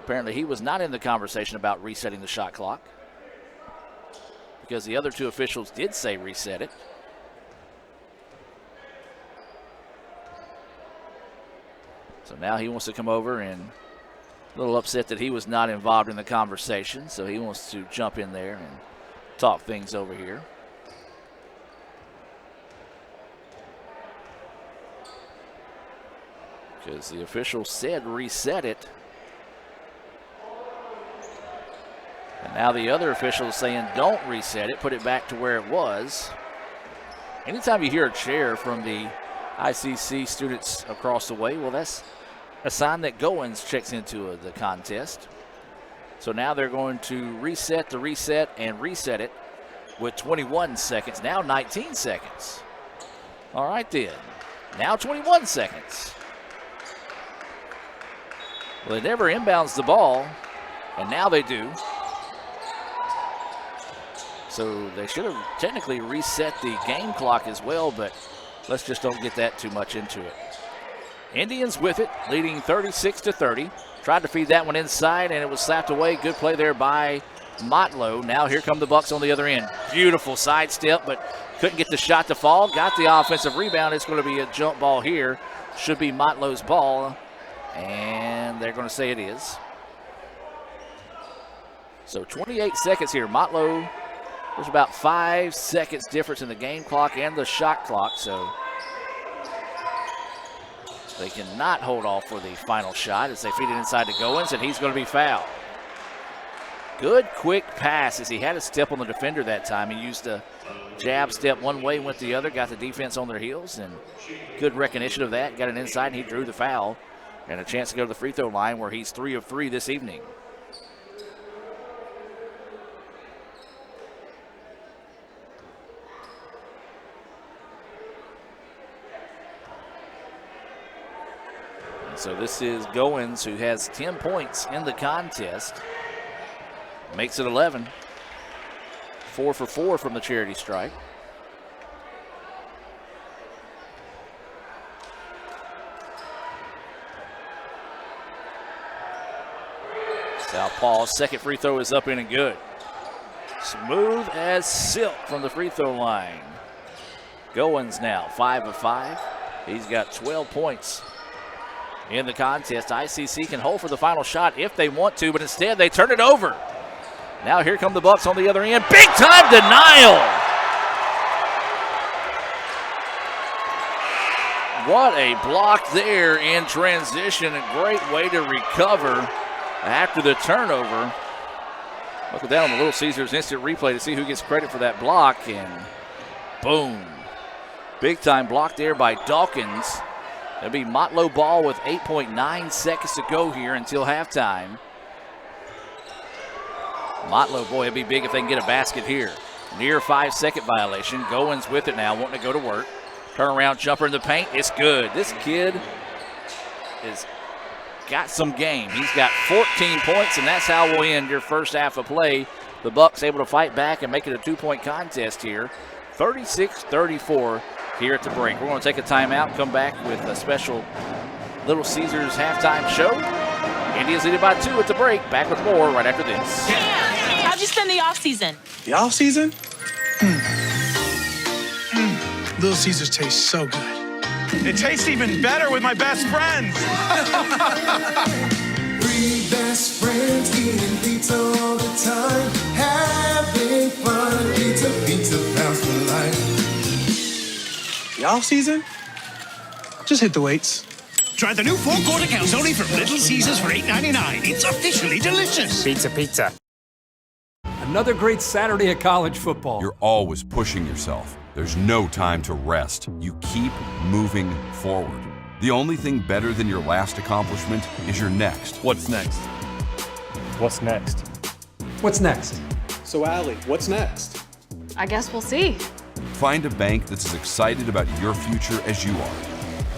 S7: Apparently he was not in the conversation about resetting the shot clock, because the other 2 officials did say reset it. So now he wants to come over, and a little upset that he was not involved in the conversation, so he wants to jump in there and talk things over here. Because the official said reset it. And now the other official is saying don't reset it, put it back to where it was. Anytime you hear a chair from the ICC students across the way, well, that's a sign that Goins checks into the contest. So now they're going to reset the reset and reset it with 21 seconds. Now 19 seconds. All right then. Now 21 seconds. Well, they never inbounds the ball, and now they do. So they should have technically reset the game clock as well, but let's just don't get that too much into it. Indians with it, leading 36-30. Tried to feed that one inside, and it was slapped away. Good play there by Motlow. Now here come the Bucks on the other end. Beautiful sidestep, but couldn't get the shot to fall. Got the offensive rebound. It's going to be a jump ball here. Should be Motlow's ball, and they're going to say it is. So 28 seconds here. Motlow, there's about 5 seconds difference in the game clock and the shot clock, so they cannot hold off for the final shot as they feed it inside to Goins, and he's going to be fouled. Good quick pass as he had a step on the defender that time. He used a jab step one way, went the other, got the defense on their heels, and good recognition of that. Got an inside, and he drew the foul. And a chance to go to the free throw line where he's 3 of 3 this evening. So this is Goins, who has 10 points in the contest. Makes it 11. 4 for 4 from the charity stripe. Southpaw's second free throw is up in and good. Smooth as silk from the free throw line. Goins now 5 of 5. He's got 12 points in the contest. ICC can hold for the final shot if they want to, but instead they turn it over. Now here come the Bucks on the other end. Big time denial. What a block there in transition. A great way to recover after the turnover. Look at that on the Little Caesars instant replay to see who gets credit for that block. And boom. Big time block there by Dawkins. That'll be Motlow ball with 8.9 seconds to go here until halftime. Motlow, boy, it'd be big if they can get a basket here. Near 5-second violation. Goins with it now, wanting to go to work. Turnaround jumper in the paint. It's good. This kid has got some game. He's got 14 points, and that's how we'll end your first half of play. The Bucks able to fight back and make it a 2-point contest here. 36-34 here at the break. We're going to take a timeout, come back with a special Little Caesars halftime show. Indians leading by 2 at the break. Back with more right after this.
S13: How'd you spend the off-season?
S12: The off-season? Little Caesars tastes so good.
S8: It tastes even better with my best friends.
S14: 3 best friends eating pizza all the time, having fun. Pizza, pizza pounds for life.
S12: The off-season? Just hit the weights.
S8: Try the new 4-quarter calzone from Little Caesars for $8.99. It's officially delicious.
S4: Pizza.
S9: Another great Saturday at college football.
S11: You're always pushing yourself. There's no time to rest. You keep moving forward. The only thing better than your last accomplishment is your next.
S4: What's next? What's next?
S9: What's next?
S12: So, Allie, what's next?
S3: I guess we'll see.
S11: Find a bank that's as excited about your future as you are.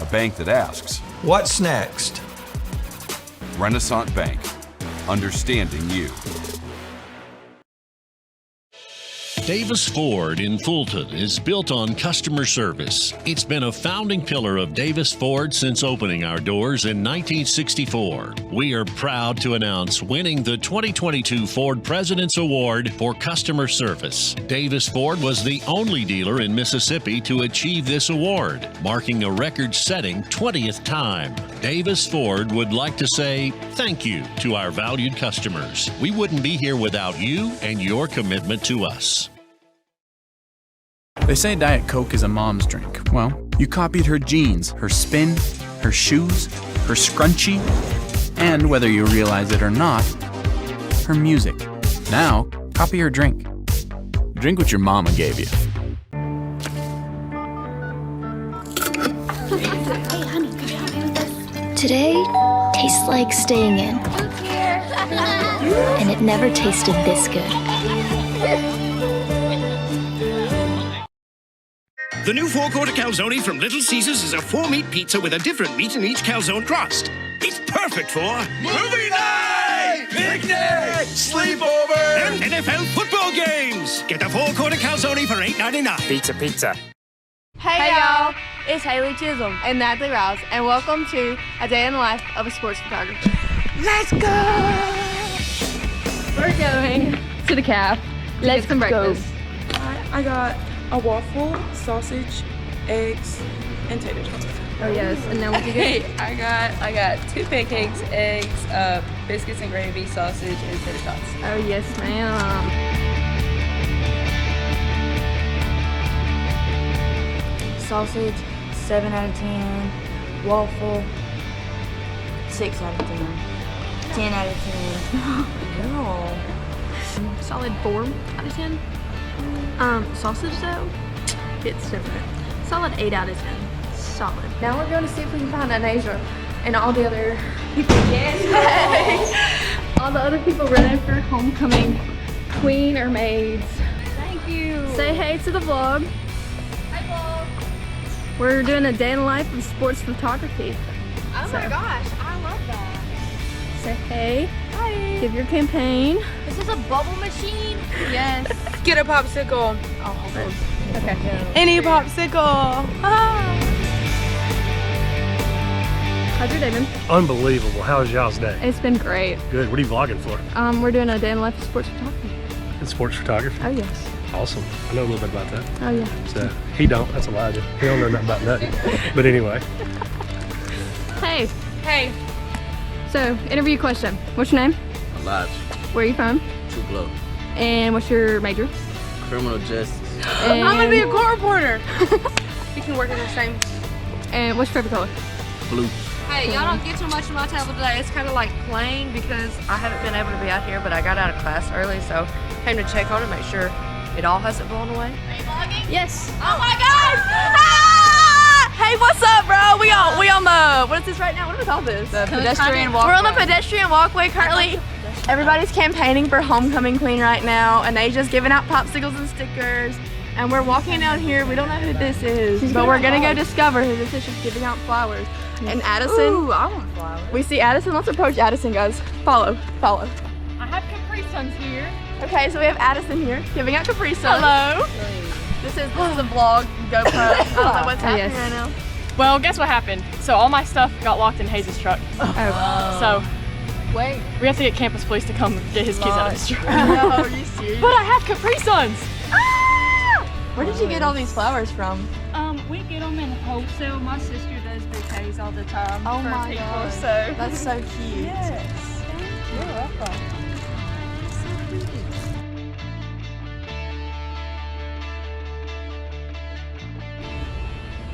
S11: A bank that asks,
S9: What's next?
S11: Renaissance Bank, understanding you.
S1: Davis Ford in Fulton is built on customer service. It's been a founding pillar of Davis Ford since opening our doors in 1964. We are proud to announce winning the 2022 Ford President's Award for Customer Service. Davis Ford was the only dealer in Mississippi to achieve this award, marking a record-setting 20th time. Davis Ford would like to say thank you to our valued customers. We wouldn't be here without you and your commitment to us.
S17: They say Diet Coke is a mom's drink. Well, you copied her jeans, her spin, her shoes, her scrunchie, and whether you realize it or not, her music. Now, copy her drink. Drink what your mama gave you.
S18: Hey, honey, could you help me with this? Today tastes like staying in. And it never tasted this good.
S8: The new 4-quarter calzone from Little Caesars is a 4-meat pizza with a different meat in each calzone crust. It's perfect for movie night, picnic, sleepover, and NFL football games. Get the 4-quarter calzone for $8.99.
S4: Pizza.
S3: Hey y'all, it's Haley Chisholm and Natalie Rouse, and welcome to A Day in the Life of a Sports Photographer. Let's go! We're going to the caf. Let's get some breakfast.
S19: I got a waffle, sausage, eggs, and tater tots.
S3: Oh yes, and then what you get?
S19: I got 2 pancakes, eggs, biscuits and gravy, sausage, and tater tots.
S3: Oh yes, ma'am.
S20: Sausage, 7 out of 10. Waffle, 6 out of 10. 10 out of 10. Girl.
S3: Solid 4 out of 10. Sausage though, it's different. Solid 8 out of 10. Solid. Now we're going to see if we can find Anasia and all the other people. Yes. All the other people running for homecoming queen or maids.
S19: Thank you.
S3: Say hey to the vlog.
S19: Hi, vlog.
S3: We're doing a day in the life of sports photography.
S19: Oh my gosh, I love that.
S3: Say hey.
S19: Hi.
S3: Give your campaign.
S19: This is a bubble machine.
S3: Yes.
S19: Get a popsicle.
S3: Oh, hold on. Okay.
S19: Any popsicle.
S3: How's your day been?
S4: Unbelievable. How was y'all's day?
S3: It's been great.
S4: Good. What are you vlogging for?
S3: We're doing a day in the life of sports photography.
S4: It's sports photography?
S3: Oh, yes.
S4: Awesome. I know a little bit about that.
S3: Oh, yeah.
S4: So, he don't. That's Elijah. He don't know nothing about nothing. But anyway.
S3: Hey.
S19: Hey.
S3: So, interview question. What's your name?
S21: Elijah.
S3: Where are you from?
S21: Tupelo.
S3: And what's your major?
S21: Criminal justice.
S3: And
S19: I'm gonna be a court reporter. We can work in the same.
S3: And what's your favorite color?
S21: Blue.
S22: Hey, y'all don't get too much of my table today. It's kind of like playing because I haven't been able to be out here, but I got out of class early, so came to check on it, make sure it all hasn't blown away.
S19: Are you vlogging?
S3: Yes.
S19: Oh my gosh!
S3: Ah! Hey, what's up, bro? We on the, what is this right now? What do we call this?
S22: The pedestrian walkway.
S3: We're on the pedestrian walkway currently. Everybody's campaigning for homecoming queen right now, and they just giving out popsicles and stickers. And we're walking down here. We don't know who this is, but we're gonna go discover who this is. She's giving out flowers. And Addison.
S19: Ooh, I want flowers.
S3: We see Addison. Let's approach Addison, guys. Follow.
S19: I have Capri Suns here.
S3: Okay, so we have Addison here giving out Capri Suns.
S19: Hello.
S3: This is a vlog, GoPro. I don't know what's happening right now.
S19: Well, guess what happened? So all my stuff got locked in Hayes' truck.
S3: Oh.
S19: So
S3: Wait.
S19: we have to get Campus Police to come get his keys out of his truck.
S3: No, are you serious?
S19: But I have Capri Suns.
S3: Where did you get all these flowers from?
S23: We get them in wholesale. My sister does bouquets all the time
S3: Oh
S23: for
S3: my
S23: people,
S3: God.
S23: so
S3: That's so cute.
S23: Yes.
S3: You're welcome.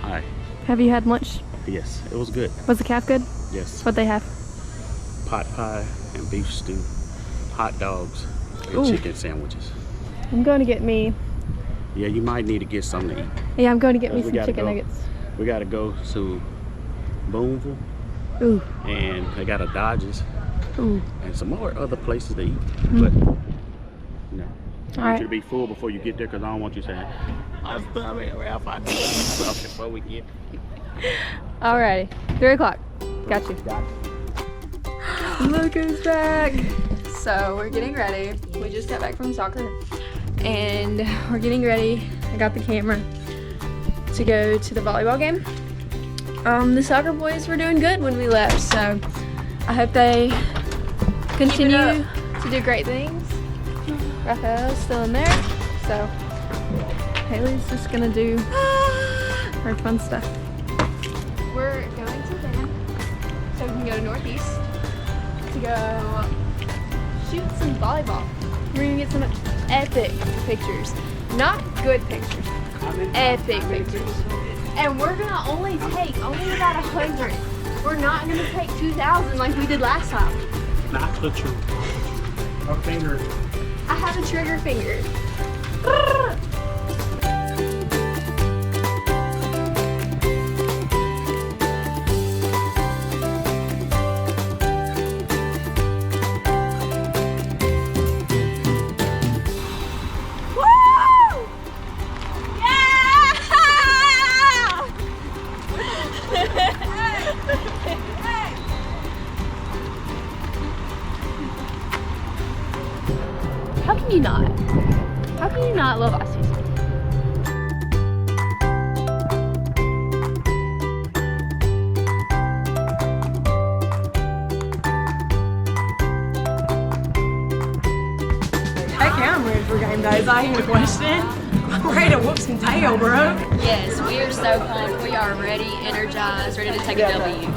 S24: Hi.
S3: Have you had lunch?
S24: Yes, it was good.
S3: Was the calf good?
S24: Yes.
S3: What'd they have?
S24: Pot pie and beef stew, hot dogs, and
S3: Ooh.
S24: chicken sandwiches.
S3: I'm going to get me.
S24: Yeah, you might need to get something to eat.
S3: Yeah, I'm going to get me
S24: We
S3: some
S24: gotta
S3: chicken
S24: go.
S3: nuggets.
S24: We gotta go to Boonville,
S3: Ooh.
S24: and they got a Dodge's,
S3: Ooh.
S24: and some more other places to eat.
S3: Mm.
S24: But no, I
S3: All
S24: want
S3: right.
S24: you to be full before you get there, because I don't want you saying, I'm starving, Ralph, I need something before we get.
S3: Alrighty. 3 o'clock. Got you. Look who's back. So we're getting ready. We just got back from soccer. And we're getting ready. I got the camera to go to the volleyball game. The soccer boys were doing good when we left, so I hope they continue to do great things. Raphael's still in there, so Haley's just gonna do her fun stuff. We're going to dinner, so we can go to Northeast to go shoot some volleyball. We're gonna get some epic pictures. Not good pictures, epic pictures. And we're gonna only take about 100. We're not gonna take 2,000 like we did last time.
S24: Not put your finger.
S3: I have a trigger finger. How can you not? How can you not love ice music?
S25: Heck yeah, I'm ready for game day. Is that even a question? I'm ready to whoop some tail, bro.
S26: Yes, we are so pumped. We are ready, energized, ready to take a W.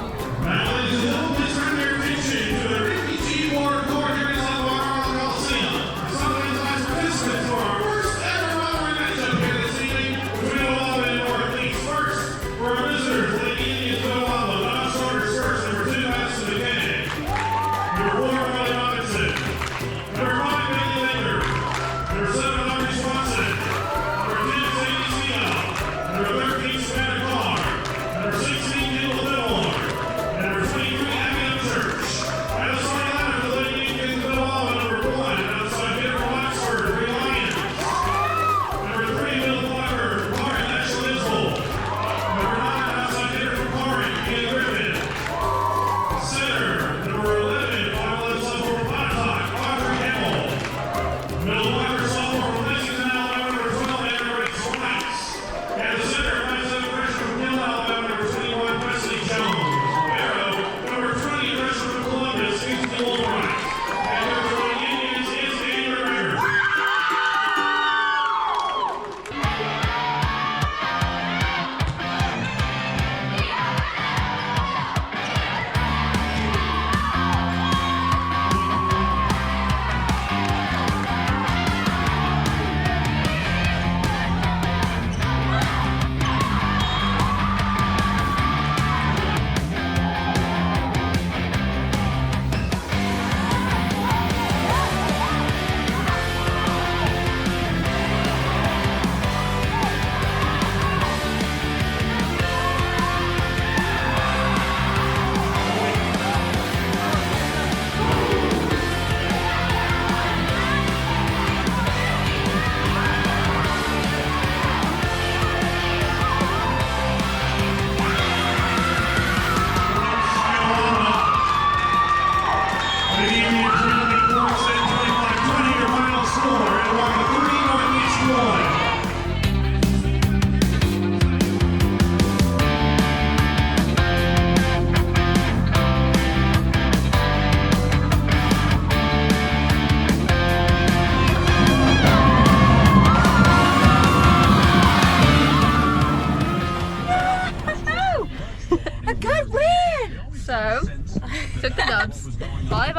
S10: Number 5, Bailey Laker.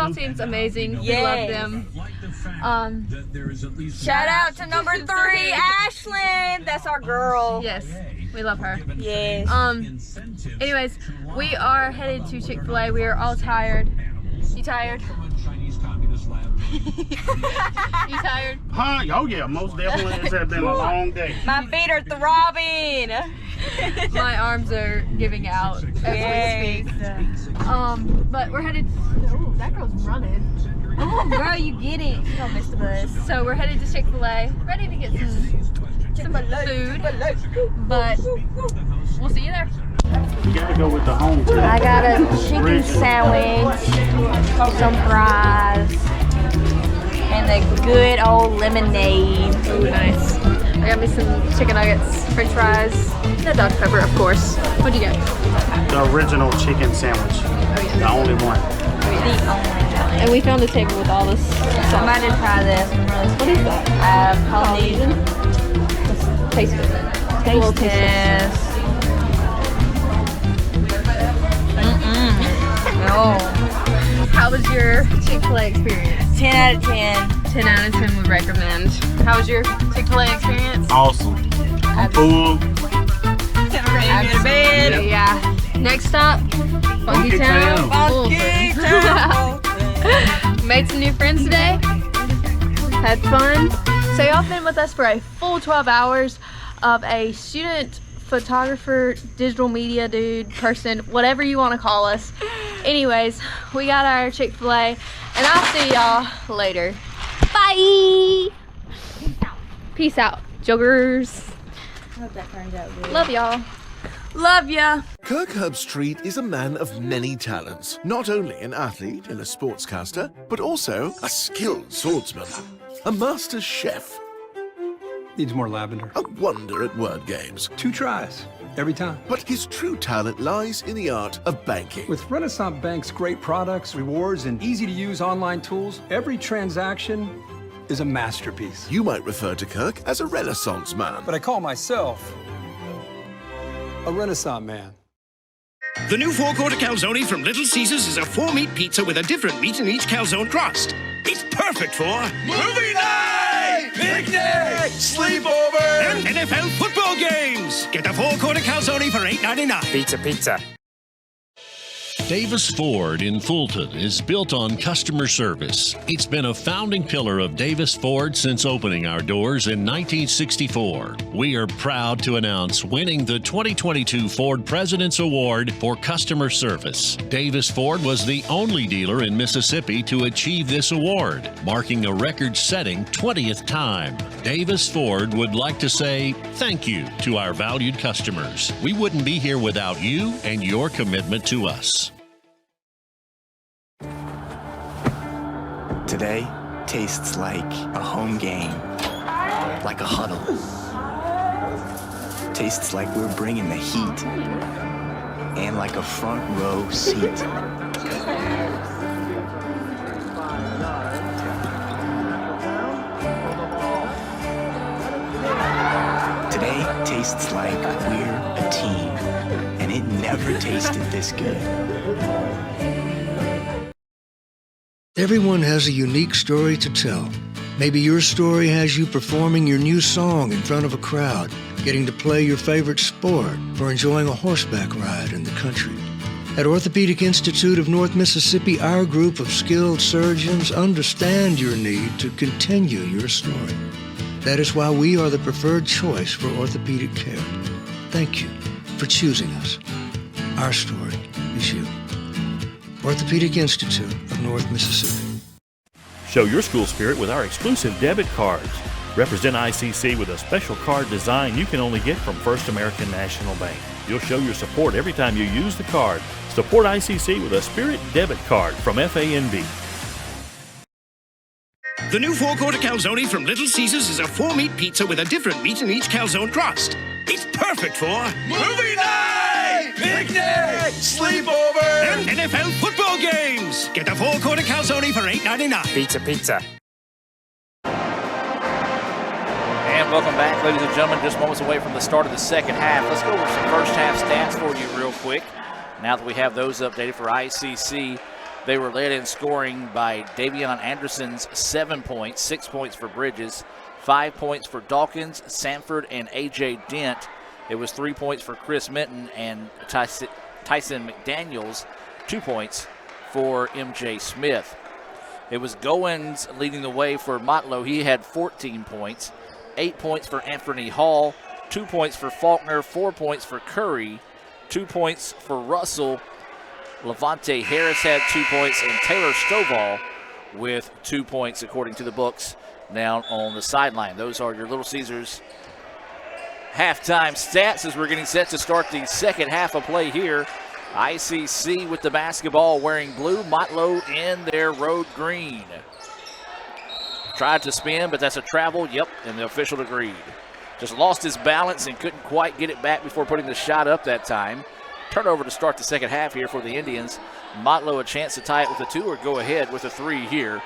S3: football team's amazing. We love them.
S25: Shout out to number 3, Ashlyn. That's our girl.
S3: Yes, we love her.
S25: Yes.
S3: Anyways, we are headed to Chick-fil-A. We are all tired. You tired? You tired?
S24: Huh? Oh yeah, most definitely. It's been a long day.
S25: My feet are throbbing.
S3: My arms are giving out as we speak. But we're headed. Oh, that girl's running.
S25: Oh, girl, you get it. You don't miss the bus.
S3: So we're headed to Chick-fil-A, ready to get some food, but we'll see you there.
S24: You gotta go with the home team.
S25: I got a chicken sandwich, some fries, and a good old lemonade.
S3: Ooh, nice. I got me some chicken nuggets, french fries, no Dr. Pepper, of course. What'd you get?
S24: The original chicken sandwich.
S3: Oh, yeah.
S24: The only one.
S3: And we found a table with all this stuff.
S25: I might just try this.
S3: What is that?
S25: Polynesian.
S3: Taste it.
S25: Taste test. No.
S3: How was your Chick-fil-A experience?
S25: 10 out of 10.
S3: 10 out of 10 would recommend. How was your Chick-fil-A experience?
S24: Awesome. I'm full.
S25: Ready to go to bed.
S3: Yep. Yeah. Next stop, Funky Town.
S25: Funky Town.
S3: Made some new friends today. Had fun. So y'all been with us for a full 12 hours of a student photographer, digital media dude, person, whatever you want to call us. Anyways, we got our Chick-fil-A, and I'll see y'all later. Bye! Peace out, joggers.
S25: I hope that turns out good.
S3: Love y'all. Love ya.
S2: Kirk Herbstreit is a man of many talents. Not only an athlete and a sportscaster, but also a skilled swordsman, a master chef,
S4: Needs more lavender.
S2: a wonder at word games.
S4: 2 tries, every time.
S2: But his true talent lies in the art of banking.
S4: With Renaissance Bank's great products, rewards, and easy-to-use online tools, every transaction is a masterpiece.
S2: You might refer to Kirk as a Renaissance man.
S4: But I call myself a Renaissance man.
S8: The new 4-quarter calzone from Little Caesars is a 4-meat pizza with a different meat in each calzone crust. It's perfect for movie night, picnic, sleepover, and NFL football games. Get the 4-quarter calzone for $8.99.
S5: Pizza.
S1: Davis Ford in Fulton is built on customer service. It's been a founding pillar of Davis Ford since opening our doors in 1964. We are proud to announce winning the 2022 Ford President's Award for Customer Service. Davis Ford was the only dealer in Mississippi to achieve this award, marking a record-setting 20th time. Davis Ford would like to say thank you to our valued customers. We wouldn't be here without you and your commitment to us.
S5: Today tastes like a home game, like a huddle. Tastes like we're bringing the heat, and like a front row seat. Today tastes like we're a team, and it never tasted this good.
S6: Everyone has a unique story to tell. Maybe your story has you performing your new song in front of a crowd, getting to play your favorite sport, or enjoying a horseback ride in the country. At Orthopedic Institute of North Mississippi, our group of skilled surgeons understand your need to continue your story. That is why we are the preferred choice for orthopedic care. Thank you for choosing us. Our story is you. Orthopedic Institute of North Mississippi.
S7: Show your school spirit with our exclusive debit cards. Represent ICC with a special card design you can only get from First American National Bank. You'll show your support every time you use the card. Support ICC with a Spirit debit card from FANB.
S8: The new 4-quarter calzone from Little Caesars is a 4-meat pizza with a different meat in each calzone crust. It's perfect for movie night, picnic, sleepover, and NFL football games. Get the 4-quarter calzone for $8.99.
S5: Pizza.
S15: And welcome back, ladies and gentlemen. Just moments away from the start of the second half. Let's go over some first half stats for you real quick. Now that we have those updated for ICC, They were led in scoring by Davion Anderson's 7 points, 6 points for Bridges, 5 points for Dawkins, Sanford, and A.J. Dent. It was 3 points for Chris Minton and Tyson McDaniels, 2 points for M.J. Smith. It was Goins leading the way for Motlow. He had 14 points, 8 points for Anthony Hall, 2 points for Faulkner, 4 points for Curry, 2 points for Russell. Levante Harris had 2 points, and Taylor Stovall with 2 points, according to the books, down on the sideline. Those are your Little Caesars halftime stats as we're getting set to start the second half of play here. ICC with the basketball wearing blue, Motlow in their road green. Tried to spin, but that's a travel, yep, and the official agreed. Just lost his balance and couldn't quite get it back before putting the shot up that time. Turnover to start the second half here for the Indians. Motlow a chance to tie it with a 2 or go ahead with a 3 here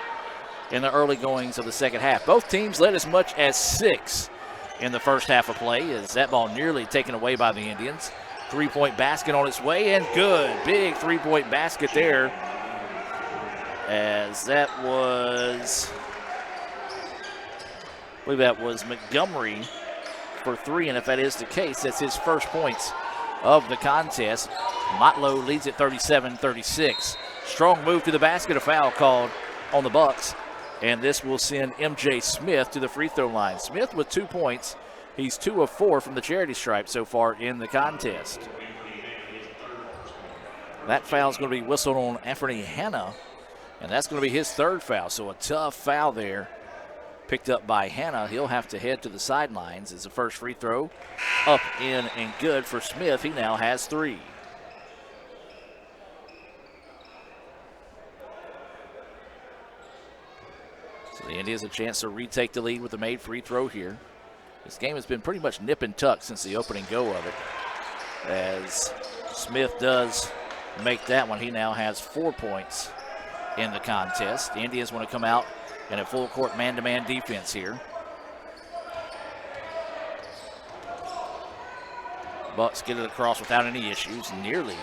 S15: in the early goings of the second half. Both teams led as much as 6 in the first half of play as that ball nearly taken away by the Indians. 3-point basket on its way, and good. Big 3-point basket there, as that was, I believe that was Montgomery for 3, and if that is the case, that's his first points of the contest. Motlow leads at 37-36. Strong move to the basket, a foul called on the Bucks, and this will send M.J. Smith to the free throw line. Smith with 2 points. He's 2 of 4 from the charity stripe so far in the contest. That foul is going to be whistled on Anthony Hanna, and that's going to be his 3rd foul. So a tough foul there picked up by Hanna. He'll have to head to the sidelines as the first free throw up, in, and good for Smith. He now has 3. So the Indians a chance to retake the lead with a made free throw here. This game has been pretty much nip and tuck since the opening go of it, as Smith does make that one. He now has 4 points in the contest. The Indians want to come out in a full court man-to-man defense here. Bucks get it across without any issues. Nearly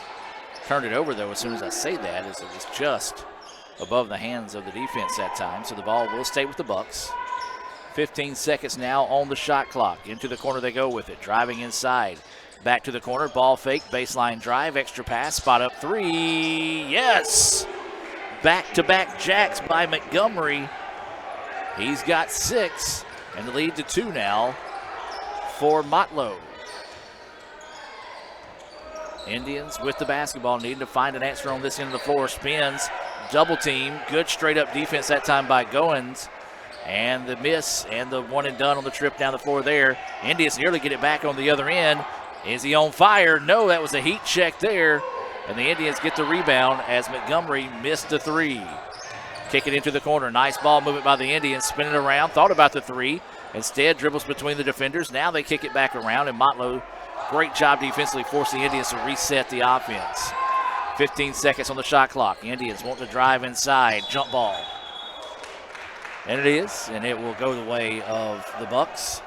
S15: turned it over, though, as soon as I say that, as it was just above the hands of the defense that time. So the ball will stay with the Bucks. 15 seconds now on the shot clock. Into the corner they go with it. Driving inside. Back to the corner. Ball fake. Baseline drive. Extra pass. Spot up 3. Yes! Back-to-back jacks by Montgomery. He's got 6. And the lead to 2 now for Motlow. Indians with the basketball needing to find an answer on this end of the floor. Spins. Double team. Good straight up defense that time by Goins. And the miss and the one and done on the trip down the floor there. Indians nearly get it back on the other end. Is he on fire? No, that was a heat check there. And the Indians get the rebound as Montgomery missed the 3. Kick it into the corner. Nice ball movement by the Indians. Spinning around. Thought about the 3. Instead dribbles between the defenders. Now they kick it back around. And Motlow, great job defensively, forced the Indians to reset the offense. 15 seconds on the shot clock. Indians want to drive inside. Jump ball. And it is, and it will go the way of the Bucks.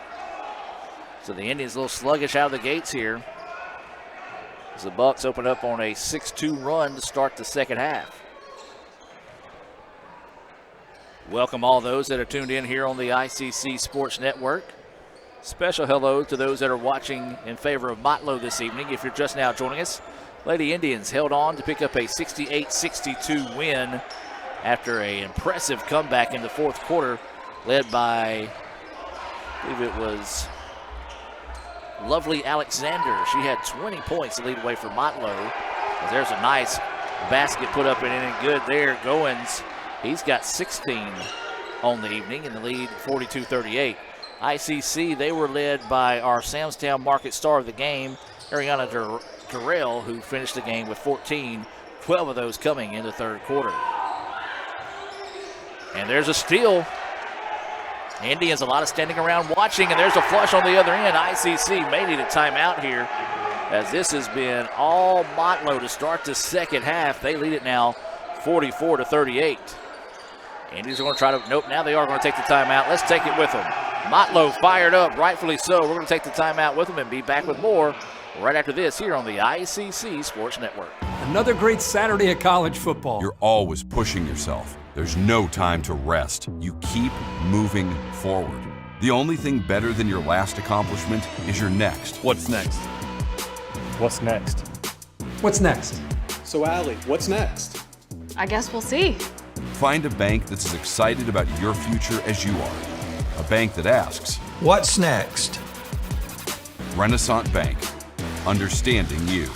S15: So the Indians a little sluggish out of the gates here, as the Bucks open up on a 6-2 run to start the second half. Welcome all those that are tuned in here on the ICC Sports Network. Special hello to those that are watching in favor of Motlow this evening. If you're just now joining us, Lady Indians held on to pick up a 68-62 win after an impressive comeback in the fourth quarter, led by, I believe it was Lovely Alexander. She had 20 points to lead away for Motlow. There's a nice basket put up and in and good there. Goins, he's got 16 on the evening in the lead, 42-38. ICC, they were led by our Samstown Market star of the game, Ariana Durrell, who finished the game with 14, 12 of those coming in the third quarter. And there's a steal. Indians, a lot of standing around watching, and there's a flush on the other end. ICC may need a timeout here, as this has been all Motlow to start the second half. They lead it now 44-38. Indians are going to try to, nope, now they are going to take the timeout. Let's take it with them. Motlow fired up, rightfully so. We're going to take the timeout with them and be back with more right after this here on the ICC Sports Network.
S4: Another great Saturday of college football.
S9: You're always pushing yourself. There's no time to rest. You keep moving forward. The only thing better than your last accomplishment is your next.
S11: What's next? What's next?
S4: What's next?
S12: So, Allie, what's next?
S26: I guess we'll see.
S9: Find a bank that's as excited about your future as you are. A bank that asks,
S13: what's next?
S9: Renaissance Bank. Understanding you.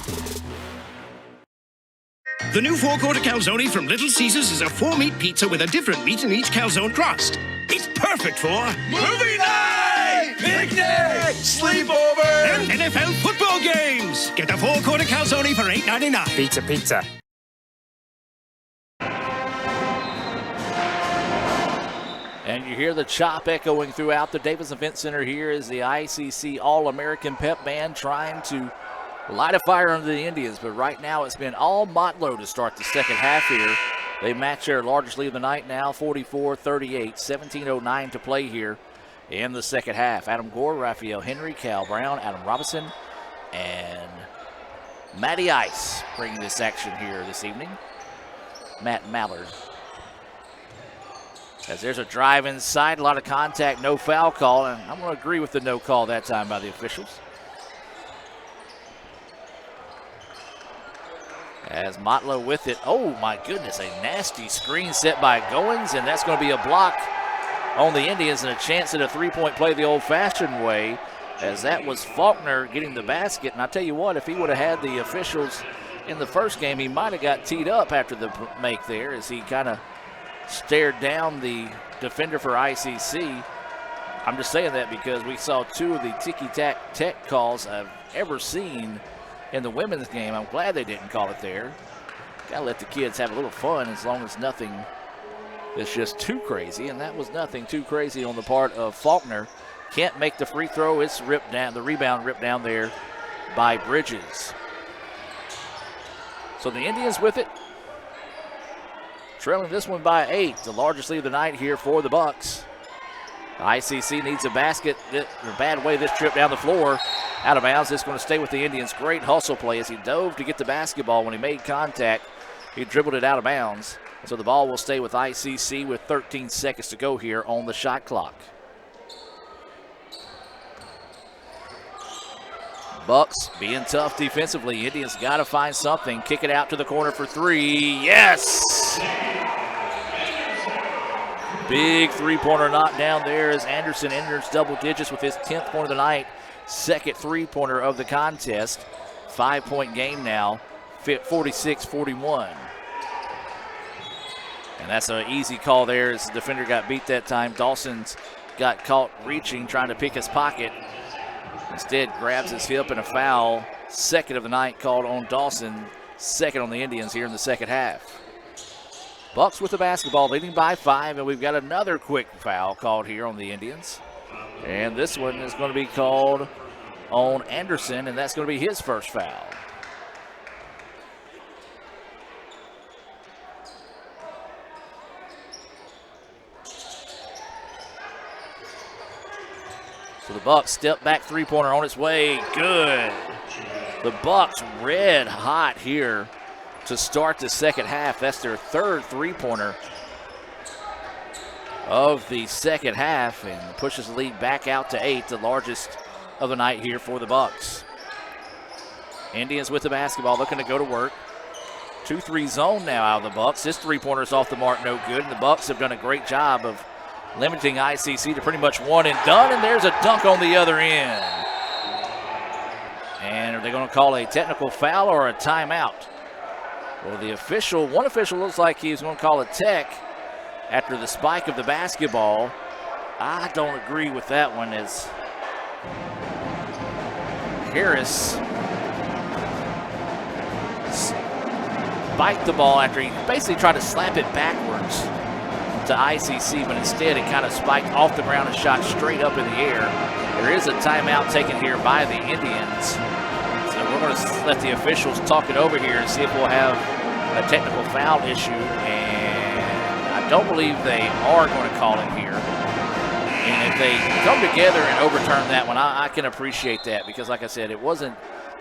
S8: The new four-quarter calzone from Little Caesars is a 4-meat pizza with a different meat in each calzone crust. It's perfect for
S14: movie night, picnic, sleepover,
S8: and NFL football games. Get the four-quarter calzone for $8.99.
S11: Pizza.
S15: And you hear the chop echoing throughout the Davis Event Center here as the ICC All-American Pep Band trying to light a fire under the Indians. But right now it's been all Motlow to start the second half here. They match their largest lead of the night now, 44-38, 17:09 to play here in the second half. Adam Gore, Raphael Henry, Cal Brown, Adam Robinson, and Matty Ice bringing this action here this evening. Matt Mallard. As there's a drive inside, a lot of contact, no foul call, and I'm going to agree with the no call that time by the officials. As Motlow with it, oh my goodness, a nasty screen set by Goins, and that's going to be a block on the Indians and a chance at a three-point play the old-fashioned way, as that was Faulkner getting the basket. And I tell you what, if he would have had the officials in the first game, he might have got teed up after the make there, as he kind of stared down the defender for ICC. I'm just saying that because we saw two of the ticky-tack calls I've ever seen in the women's game. I'm glad they didn't call it there. Gotta let the kids have a little fun as long as nothing is just too crazy, and that was nothing too crazy on the part of Faulkner. Can't make the free throw. It's ripped down, the rebound ripped down there by Bridges. So the Indians with it, trailing this one by 8, the largest lead of the night here for the Bucks. ICC needs a basket. A bad way this trip down the floor. Out of bounds. It's going to stay with the Indians. Great hustle play as he dove to get the basketball. When he made contact, he dribbled it out of bounds. So the ball will stay with ICC with 13 seconds to go here on the shot clock. Bucks being tough defensively. Indians got to find something. Kick it out to the corner for three. Yes! Big three-pointer knocked down there as Anderson enters double digits with his 10th point of the night. Second three-pointer of the contest. 5-point game now, 46-41. And that's an easy call there as the defender got beat that time. Dawson's got caught reaching, trying to pick his pocket. Instead, grabs his hip and a foul. Second of the night called on Dawson. Second on the Indians here in the second half. Bucks with the basketball, leading by 5, and we've got another quick foul called here on the Indians. And this one is going to be called on Anderson, and that's going to be his first foul. So the Bucks step back three-pointer on its way. Good. The Bucks red hot here to start the second half. That's their third three-pointer of the second half and pushes the lead back out to 8, the largest of the night here for the Bucks. Indians with the basketball looking to go to work. 2-3 zone now out of the Bucks. This three-pointer's off the mark, no good, and the Bucks have done a great job of limiting ICC to pretty much one and done, and there's a dunk on the other end. And are they going to call a technical foul or a timeout? Well, one official looks like he's going to call a tech after the spike of the basketball. I don't agree with that one as Harris spiked the ball after he basically tried to slap it backwards to ICC, but instead it kind of spiked off the ground and shot straight up in the air. There is a timeout taken here by the Indians. So we're going to let the officials talk it over here and see if we'll have a technical foul issue, and I don't believe they are going to call it here. And if they come together and overturn that one, I can appreciate that because, like I said, it wasn't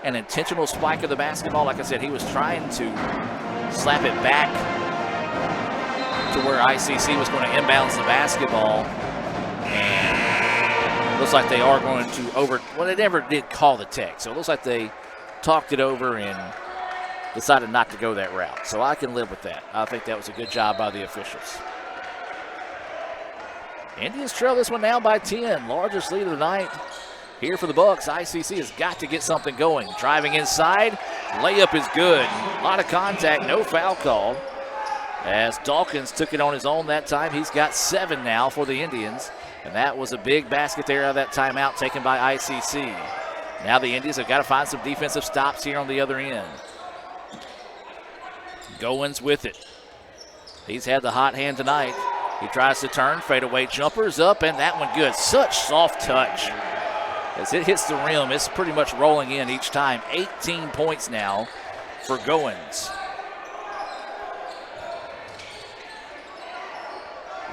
S15: an intentional spike of the basketball. Like I said, he was trying to slap it back to where ICC was going to inbounds the basketball. And it looks like they are going to well, they never did call the tech. So it looks like they talked it over and decided not to go that route. So I can live with that. I think that was a good job by the officials. Indians trail this one now by 10. Largest lead of the night here for the Bucks. ICC has got to get something going. Driving inside. Layup is good. A lot of contact. No foul call. As Dawkins took it on his own that time. He's got 7 now for the Indians. And that was a big basket there out of that timeout taken by ICC. Now the Indians have got to find some defensive stops here on the other end. Goins with it. He's had the hot hand tonight. He tries to turn, fadeaway jumpers up, and that one good. Such soft touch. As it hits the rim, it's pretty much rolling in each time. 18 points now for Goins.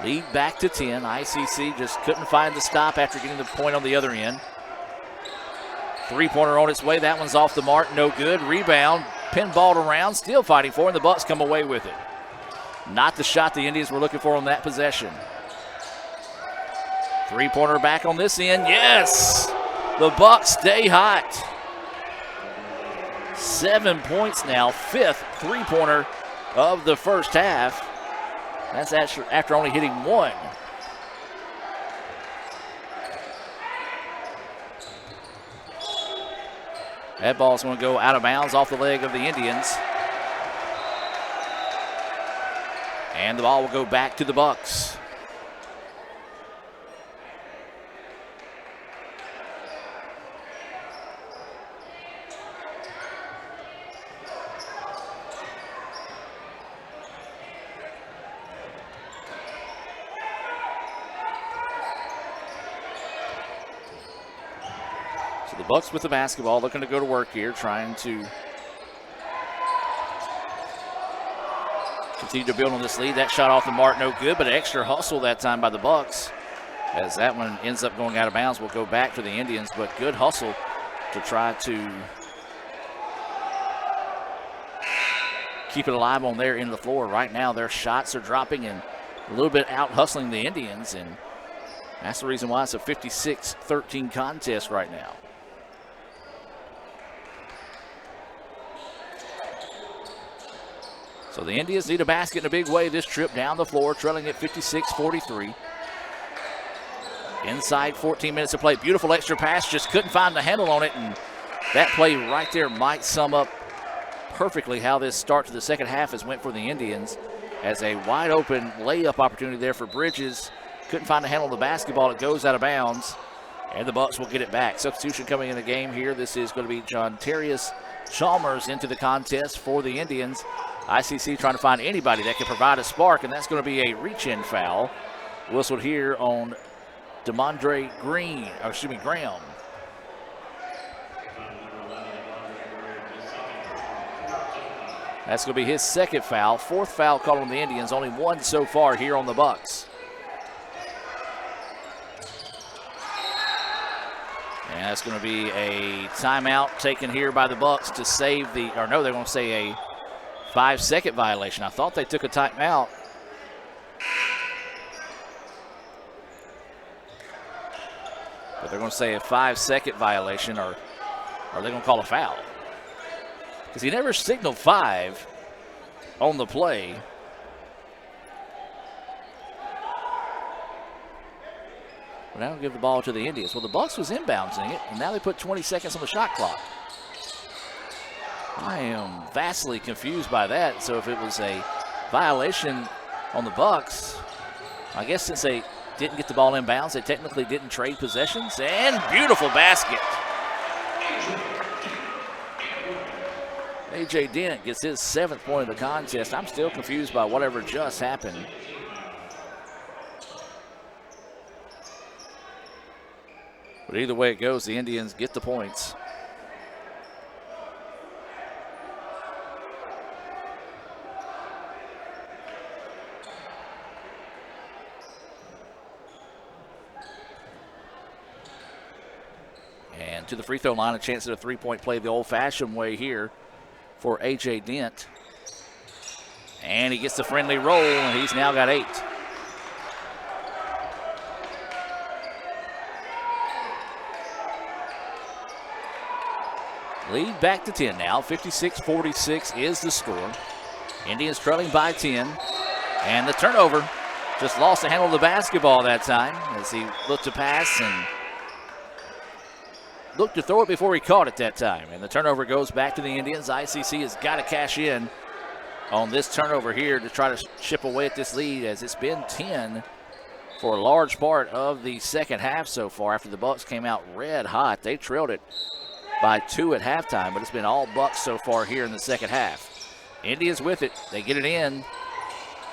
S15: Lead back to 10. ICC just couldn't find the stop after getting the point on the other end. Three-pointer on its way. That one's off the mark. No good. Rebound. Pinballed around. Still fighting for it, and the Bucks come away with it. Not the shot the Indians were looking for on that possession. Three-pointer back on this end. Yes! The Bucks stay hot. 7 points now. 5th three-pointer of the first half. That's after only hitting 1. That ball's going to go out of bounds off the leg of the Indians. And the ball will go back to the Bucks. So the Bucks with the basketball, looking to go to work here, trying to continue to build on this lead. That shot off the mark, no good, but an extra hustle that time by the Bucks. As that one ends up going out of bounds, will go back to the Indians, but good hustle to try to keep it alive on their end of the floor. Right now, their shots are dropping and a little bit out hustling the Indians, and that's the reason why it's a 56-13 contest right now. So the Indians need a basket in a big way this trip down the floor, trailing at 56-43. Inside 14 minutes of play. Beautiful extra pass, just couldn't find the handle on it, and that play right there might sum up perfectly how this start to the second half has went for the Indians, as a wide open layup opportunity there for Bridges. Couldn't find the handle on the basketball. It goes out of bounds, and the Bucks will get it back. Substitution coming in the game here. This is going to be John Terrius Chalmers into the contest for the Indians. ICC trying to find anybody that can provide a spark, and that's going to be a reach-in foul. Whistled here on DeMondre Graham. That's going to be his second foul. 4th foul called on the Indians. Only 1 so far here on the Bucks. And that's going to be a timeout taken here by the Bucks to save they're going to say a 5-second violation. I thought they took a timeout. But they're going to say a 5-second violation, or are they going to call a foul? Because he never signaled 5 on the play. But now give the ball to the Indians. Well, the Bucks was inbounding it, and now they put 20 seconds on the shot clock. I am vastly confused by that. So if it was a violation on the Bucks, I guess since they didn't get the ball in bounds, they technically didn't trade possessions. And beautiful basket. A.J. Dent gets his 7th point of the contest. I'm still confused by whatever just happened. But either way it goes, the Indians get the points. And to the free throw line. A chance at a three-point play the old-fashioned way here for A.J. Dent. And he gets the friendly roll, and he's now got 8. Lead back to 10 now. 56-46 is the score. Indians trailing by 10. And the turnover. Just lost the handle of the basketball that time as he looked to pass and looked to throw it before he caught it that time. And the turnover goes back to the Indians. ICC has got to cash in on this turnover here to try to chip away at this lead, as it's been 10 for a large part of the second half so far after the Bucks came out red hot. They trailed it by 2 at halftime, but it's been all Bucks so far here in the second half. Indians with it. They get it in,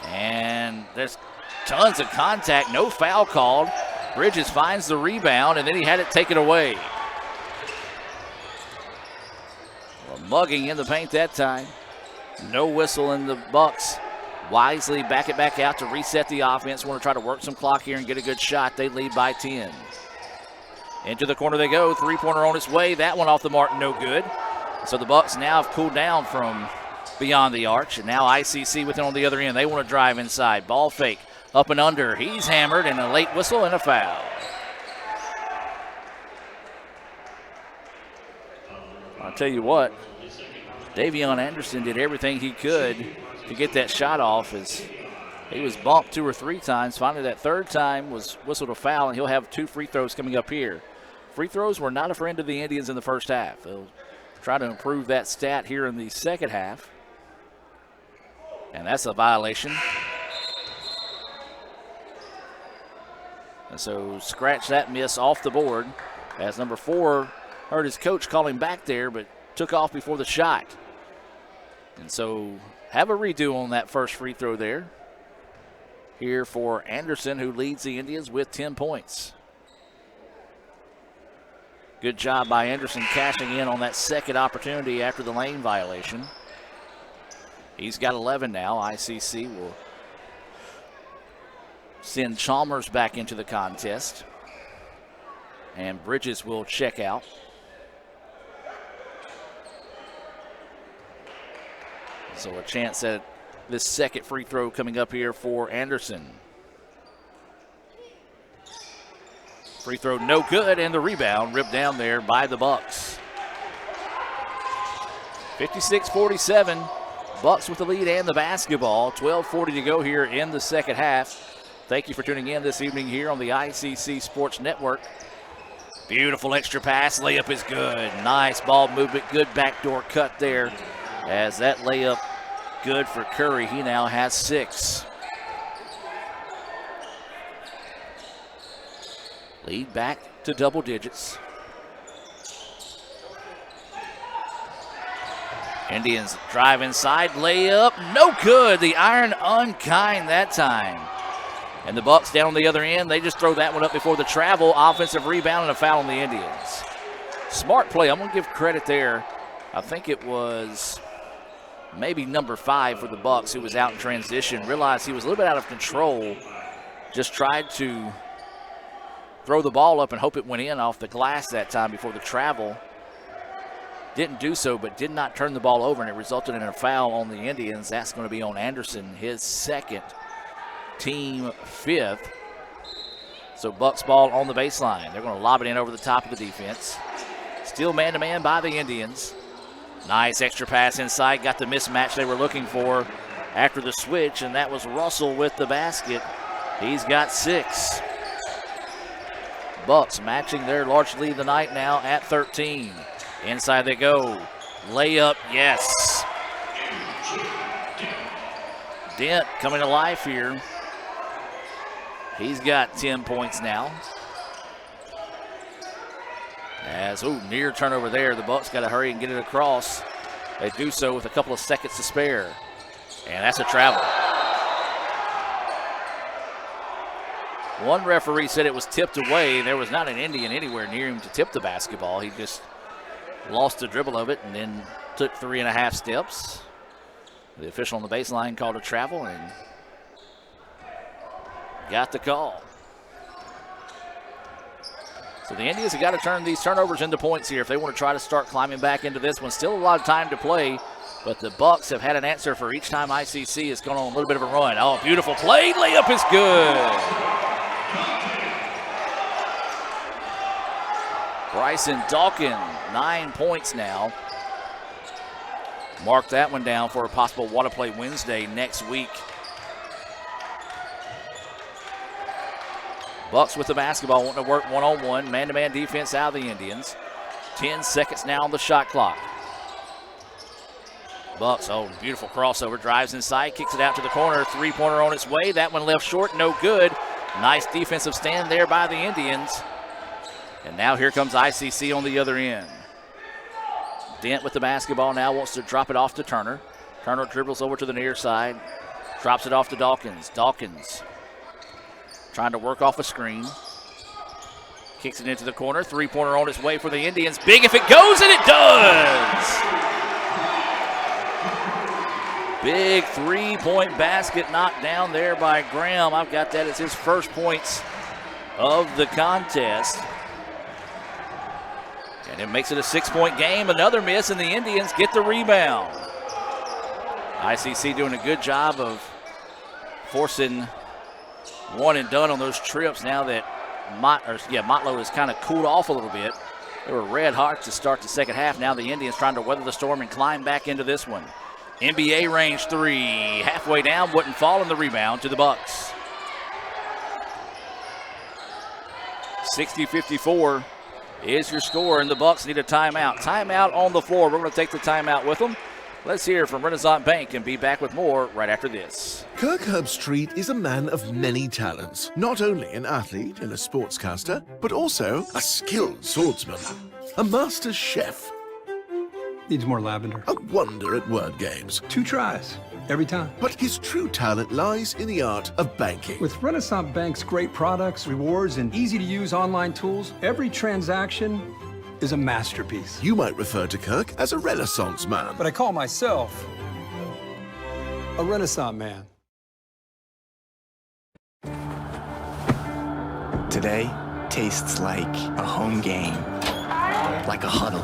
S15: and there's tons of contact. No foul called. Bridges finds the rebound, and then he had it taken away. Well, mugging in the paint that time. No whistle, in the Bucks wisely back it back out to reset the offense. Want to try to work some clock here and get a good shot. They lead by 10. Into the corner they go. Three-pointer on its way. That one off the mark, no good. So the Bucks now have cooled down from beyond the arch, and now ICC with it on the other end. They want to drive inside. Ball fake, up and under. He's hammered, and a late whistle and a foul. I'll tell you what, Davion Anderson did everything he could to get that shot off, as he was bumped 2 or 3 times. Finally, that third time was whistled a foul, and he'll have 2 free throws coming up here. Free throws were not a friend of the Indians in the first half. They'll try to improve that stat here in the second half. And that's a violation. And so scratch that miss off the board, as number 4 heard his coach call him back there, but took off before the shot. And so have a redo on that first free throw there. Here for Anderson, who leads the Indians with 10 points. Good job by Anderson cashing in on that second opportunity after the lane violation. He's got 11 now. ICC will send Chalmers back into the contest, and Bridges will check out. So a chance at this second free throw coming up here for Anderson. Free throw no good, and the rebound ripped down there by the Bucks. 56-47. Bucks with the lead and the basketball. 12:40 to go here in the second half. Thank you for tuning in this evening here on the ICC Sports Network. Beautiful extra pass. Layup is good. Nice ball movement. Good backdoor cut there, as that layup good for Curry. He now has 6. Lead back to double digits. Indians drive inside, layup, no good. The iron unkind that time. And the Bucks down on the other end, they just throw that one up before the travel. Offensive rebound and a foul on the Indians. Smart play, I'm going to give credit there. I think it was maybe number 5 for the Bucks, who was out in transition. Realized he was a little bit out of control. Just tried to throw the ball up and hope it went in off the glass that time before the travel. Didn't do so, but did not turn the ball over, and it resulted in a foul on the Indians. That's going to be on Anderson, his second, team 5th. So Bucks ball on the baseline. They're going to lob it in over the top of the defense. Still man-to-man by the Indians. Nice extra pass inside. Got the mismatch they were looking for after the switch, and that was Russell with the basket. He's got 6. Bucks matching their large lead of the night now at 13. Inside they go. Layup, yes. Dent coming to life here. He's got 10 points now. As, near turnover there. The Bucks got to hurry and get it across. They do so with a couple of seconds to spare. And that's a travel. One referee said it was tipped away. There was not an Indian anywhere near him to tip the basketball. He just lost the dribble of it and then took 3.5 steps. The official on the baseline called a travel and got the call. So the Indians have got to turn these turnovers into points here if they want to try to start climbing back into this one. Still a lot of time to play, but the Bucks have had an answer for each time ICC has gone on a little bit of a run. Oh, beautiful play. Layup is good. Bryson Dawkins, 9 points now. Mark that one down for a possible Wanna Play Wednesday next week. Bucks with the basketball, wanting to work one-on-one. Man-to-man defense out of the Indians. 10 seconds now on the shot clock. Bucks, oh, beautiful crossover. Drives inside, kicks it out to the corner. Three-pointer on its way. That one left short, no good. Nice defensive stand there by the Indians. And now here comes ICC on the other end. Dent with the basketball now, wants to drop it off to Turner. Turner dribbles over to the near side. Drops it off to Dawkins. Dawkins trying to work off a screen. Kicks it into the corner. Three-pointer on its way for the Indians. Big if it goes, and it does! Big three-point basket knocked down there by Graham. I've got that as his first points of the contest. And it makes it a 6-point game. Another miss, and the Indians get the rebound. ICC doing a good job of forcing one and done on those trips now that Motlow has kind of cooled off a little bit. They were red hot to start the second half. Now the Indians trying to weather the storm and climb back into this one. NBA range three. Halfway down, wouldn't fall, in the rebound to the Bucks. 60-54 is your score, and the Bucks need a timeout. Timeout on the floor. We're going to take the timeout with them. Let's hear from Renaissance Bank and be back with more right after this.
S2: Kirk Herbstreit is a man of many talents. Not only an athlete and a sportscaster, but also a skilled swordsman, a master chef.
S4: Needs more lavender.
S2: A wonder at word games.
S4: 2 tries, every time.
S2: But his true talent lies in the art of banking.
S4: With Renaissance Bank's great products, rewards, and easy-to-use online tools, every transaction is a masterpiece.
S2: You might refer to Kirk as a Renaissance man.
S4: But I call myself a Renaissance man.
S5: Today tastes like a home game, like a huddle.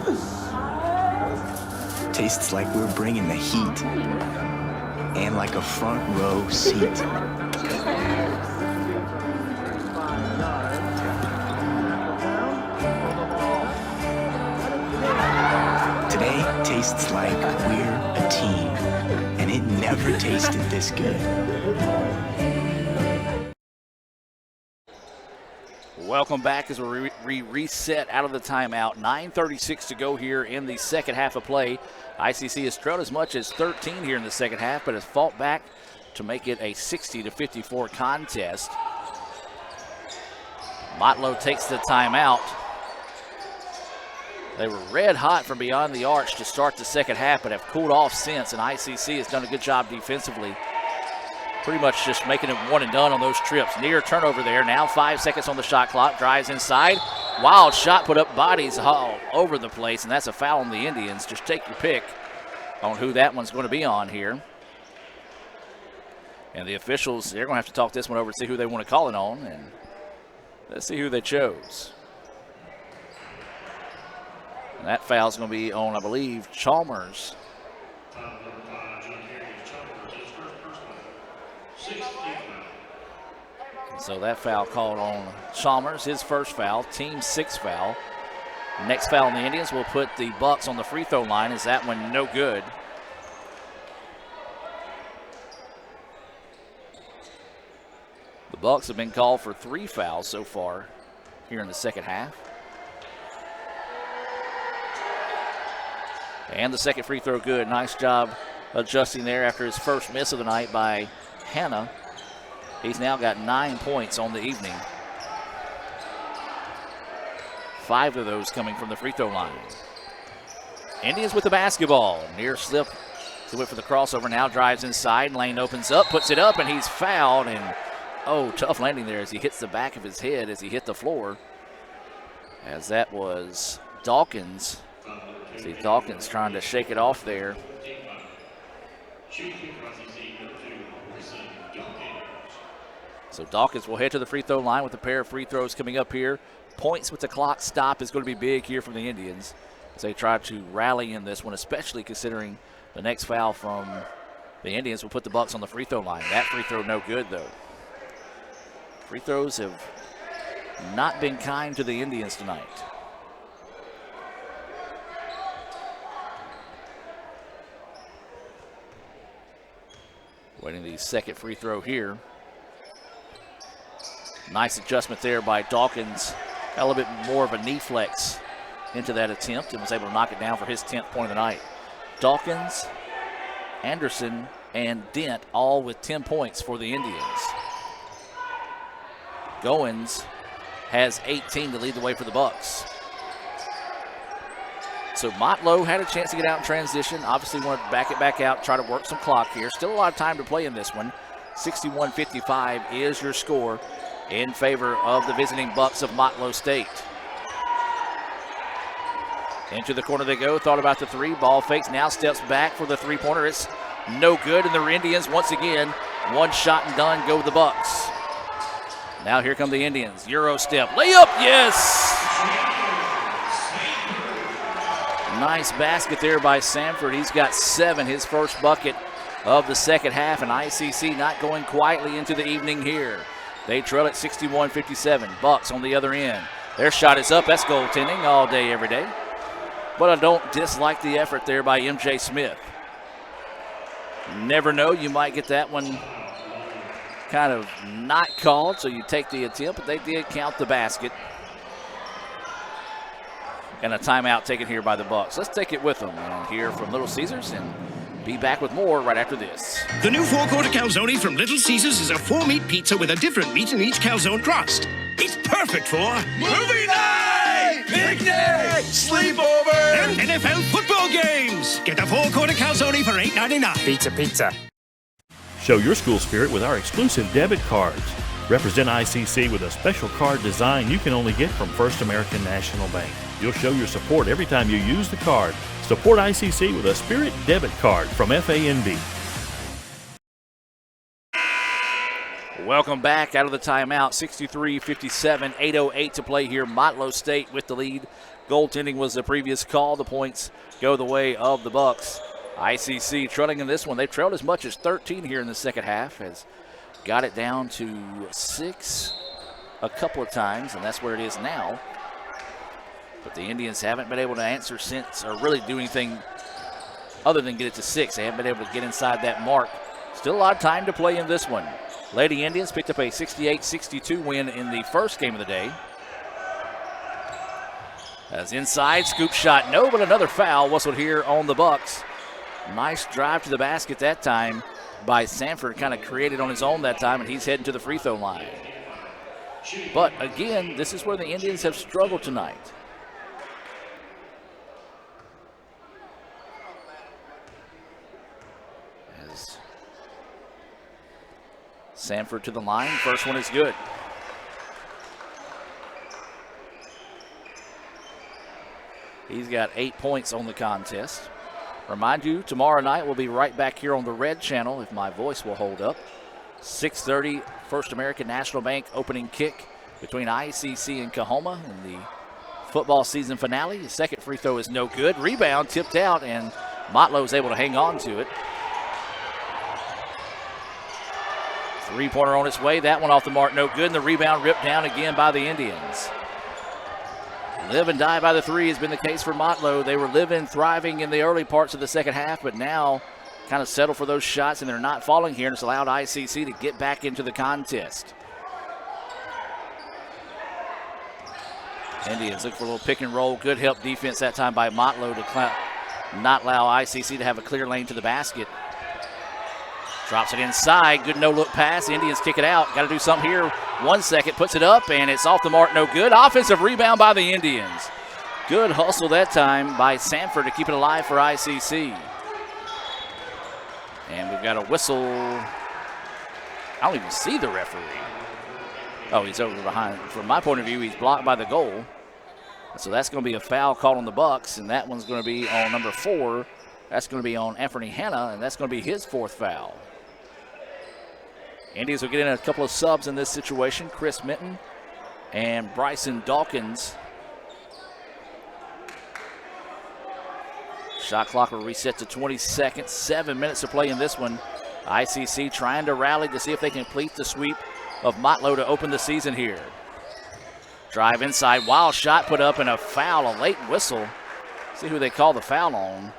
S5: Tastes like we're bringing the heat, and like a front row seat. Today tastes like we're a team, and it never tasted this good.
S15: Welcome back as we reset out of the timeout. 9:36 to go here in the second half of play. ICC has trailed as much as 13 here in the second half, but has fought back to make it a 60-54 contest. Motlow takes the timeout. They were red hot from beyond the arch to start the second half, but have cooled off since, and ICC has done a good job defensively. Pretty much just making it one and done on those trips. Near turnover there. Now 5 seconds on the shot clock. Drives inside. Wild shot, put up bodies all over the place, and that's a foul on the Indians. Just take your pick on who that one's going to be on here. And the officials, they're going to have to talk this one over to see who they want to call it on, and let's see who they chose. And that foul's going to be on, I believe, Chalmers. So that foul called on Chalmers, his first foul, team 6th foul. Next foul on the Indians will put the Bucks on the free throw line. Is that one no good? The Bucks have been called for 3 fouls so far here in the second half. And the second free throw good. Nice job adjusting there after his first miss of the night by Hannah. He's now got 9 points on the evening. 5 of those coming from the free throw line. Indians with the basketball. Near slip. He went for the crossover. Now drives inside. Lane opens up, puts it up, and he's fouled. And oh, tough landing there as he hits the back of his head as he hit the floor. As that was Dawkins. See Dawkins trying to shake it off there. So Dawkins will head to the free throw line with a pair of free throws coming up here. Points with the clock stop is going to be big here from the Indians as they try to rally in this one, especially considering the next foul from the Indians will put the Bucks on the free throw line. That free throw no good, though. Free throws have not been kind to the Indians tonight. Waiting the second free throw here. Nice adjustment there by Dawkins. Got a little bit more of a knee flex into that attempt and was able to knock it down for his 10th point of the night. Dawkins, Anderson, and Dent all with 10 points for the Indians. Goins has 18 to lead the way for the Bucks. So Motlow had a chance to get out in transition. Obviously wanted to back it back out, try to work some clock here. Still a lot of time to play in this one. 61-55 is your score in favor of the visiting Bucks of Motlow State. Into the corner they go, thought about the three, ball fakes, now steps back for the three-pointer. It's no good, and the Indians once again, one shot and done, go the Bucks. Now here come the Indians, Euro step, layup, yes! Nice basket there by Sanford. He's got 7, his first bucket of the second half, and ICC not going quietly into the evening here. They trail at 61-57. Bucks on the other end. Their shot is up. That's goaltending all day, every day. But I don't dislike the effort there by MJ Smith. Never know, you might get that one kind of not called, so you take the attempt, but they did count the basket. And a timeout taken here by the Bucks. Let's take it with them and hear from Little Caesars and be back with more right after this.
S8: The new four-quarter calzone from Little Caesars is a 4-meat pizza with a different meat in each calzone crust. It's perfect for
S14: movie night, picnic, sleepover,
S8: and NFL football games. Get the four-quarter calzone for $8.99.
S7: Pizza. Show your school spirit with our exclusive debit cards. Represent ICC with a special card design you can only get from First American National Bank. You'll show your support every time you use the card. Support ICC with a Spirit debit card from FANB.
S15: Welcome back out of the timeout. 63-57, 8:08 to play here. Motlow State with the lead. Goaltending was the previous call. The points go the way of the Bucks. ICC trailing in this one. They trailed as much as 13 here in the second half. Has got it down to 6 a couple of times, and that's where it is now. But the Indians haven't been able to answer since, or really do anything other than get it to 6. They haven't been able to get inside that mark. Still a lot of time to play in this one. Lady Indians picked up a 68-62 win in the first game of the day. As inside, scoop shot, no, but another foul whistled here on the Bucks. Nice drive to the basket that time by Sanford, kind of created on his own that time, and he's heading to the free throw line. But again, this is where the Indians have struggled tonight. As Sanford to the line, first one is good. He's got 8 points on the contest. Remind you, tomorrow night we'll be right back here on the Red Channel, if my voice will hold up. 6:30, First American National Bank opening kick between ICC and Coahoma in the football season finale. The second free throw is no good. Rebound tipped out, and Motlow is able to hang on to it. Three-pointer on its way. That one off the mark, no good. And the rebound ripped down again by the Indians. Live and die by the three has been the case for Motlow. They were living, thriving in the early parts of the second half, but now kind of settle for those shots, and they're not falling here, and it's allowed ICC to get back into the contest. Indians look for a little pick and roll. Good help defense that time by Motlow to not allow ICC to have a clear lane to the basket. Drops it inside. Good no-look pass. Indians kick it out. Got to do something here. 1 second. Puts it up, and it's off the mark. No good. Offensive rebound by the Indians. Good hustle that time by Sanford to keep it alive for ICC. And we've got a whistle. I don't even see the referee. Oh, he's over behind. From my point of view, he's blocked by the goal. So that's going to be a foul called on the Bucks, and that one's going to be on number 4. That's going to be on Anthony Hanna, and that's going to be his 4th foul. Indians will get in a couple of subs in this situation. Chris Minton and Bryson Dawkins. Shot clock will reset to 20 seconds. 7 minutes to play in this one. ICC trying to rally to see if they can complete the sweep of Motlow to open the season here. Drive inside, wild shot put up, and a foul, a late whistle. See who they call the foul on.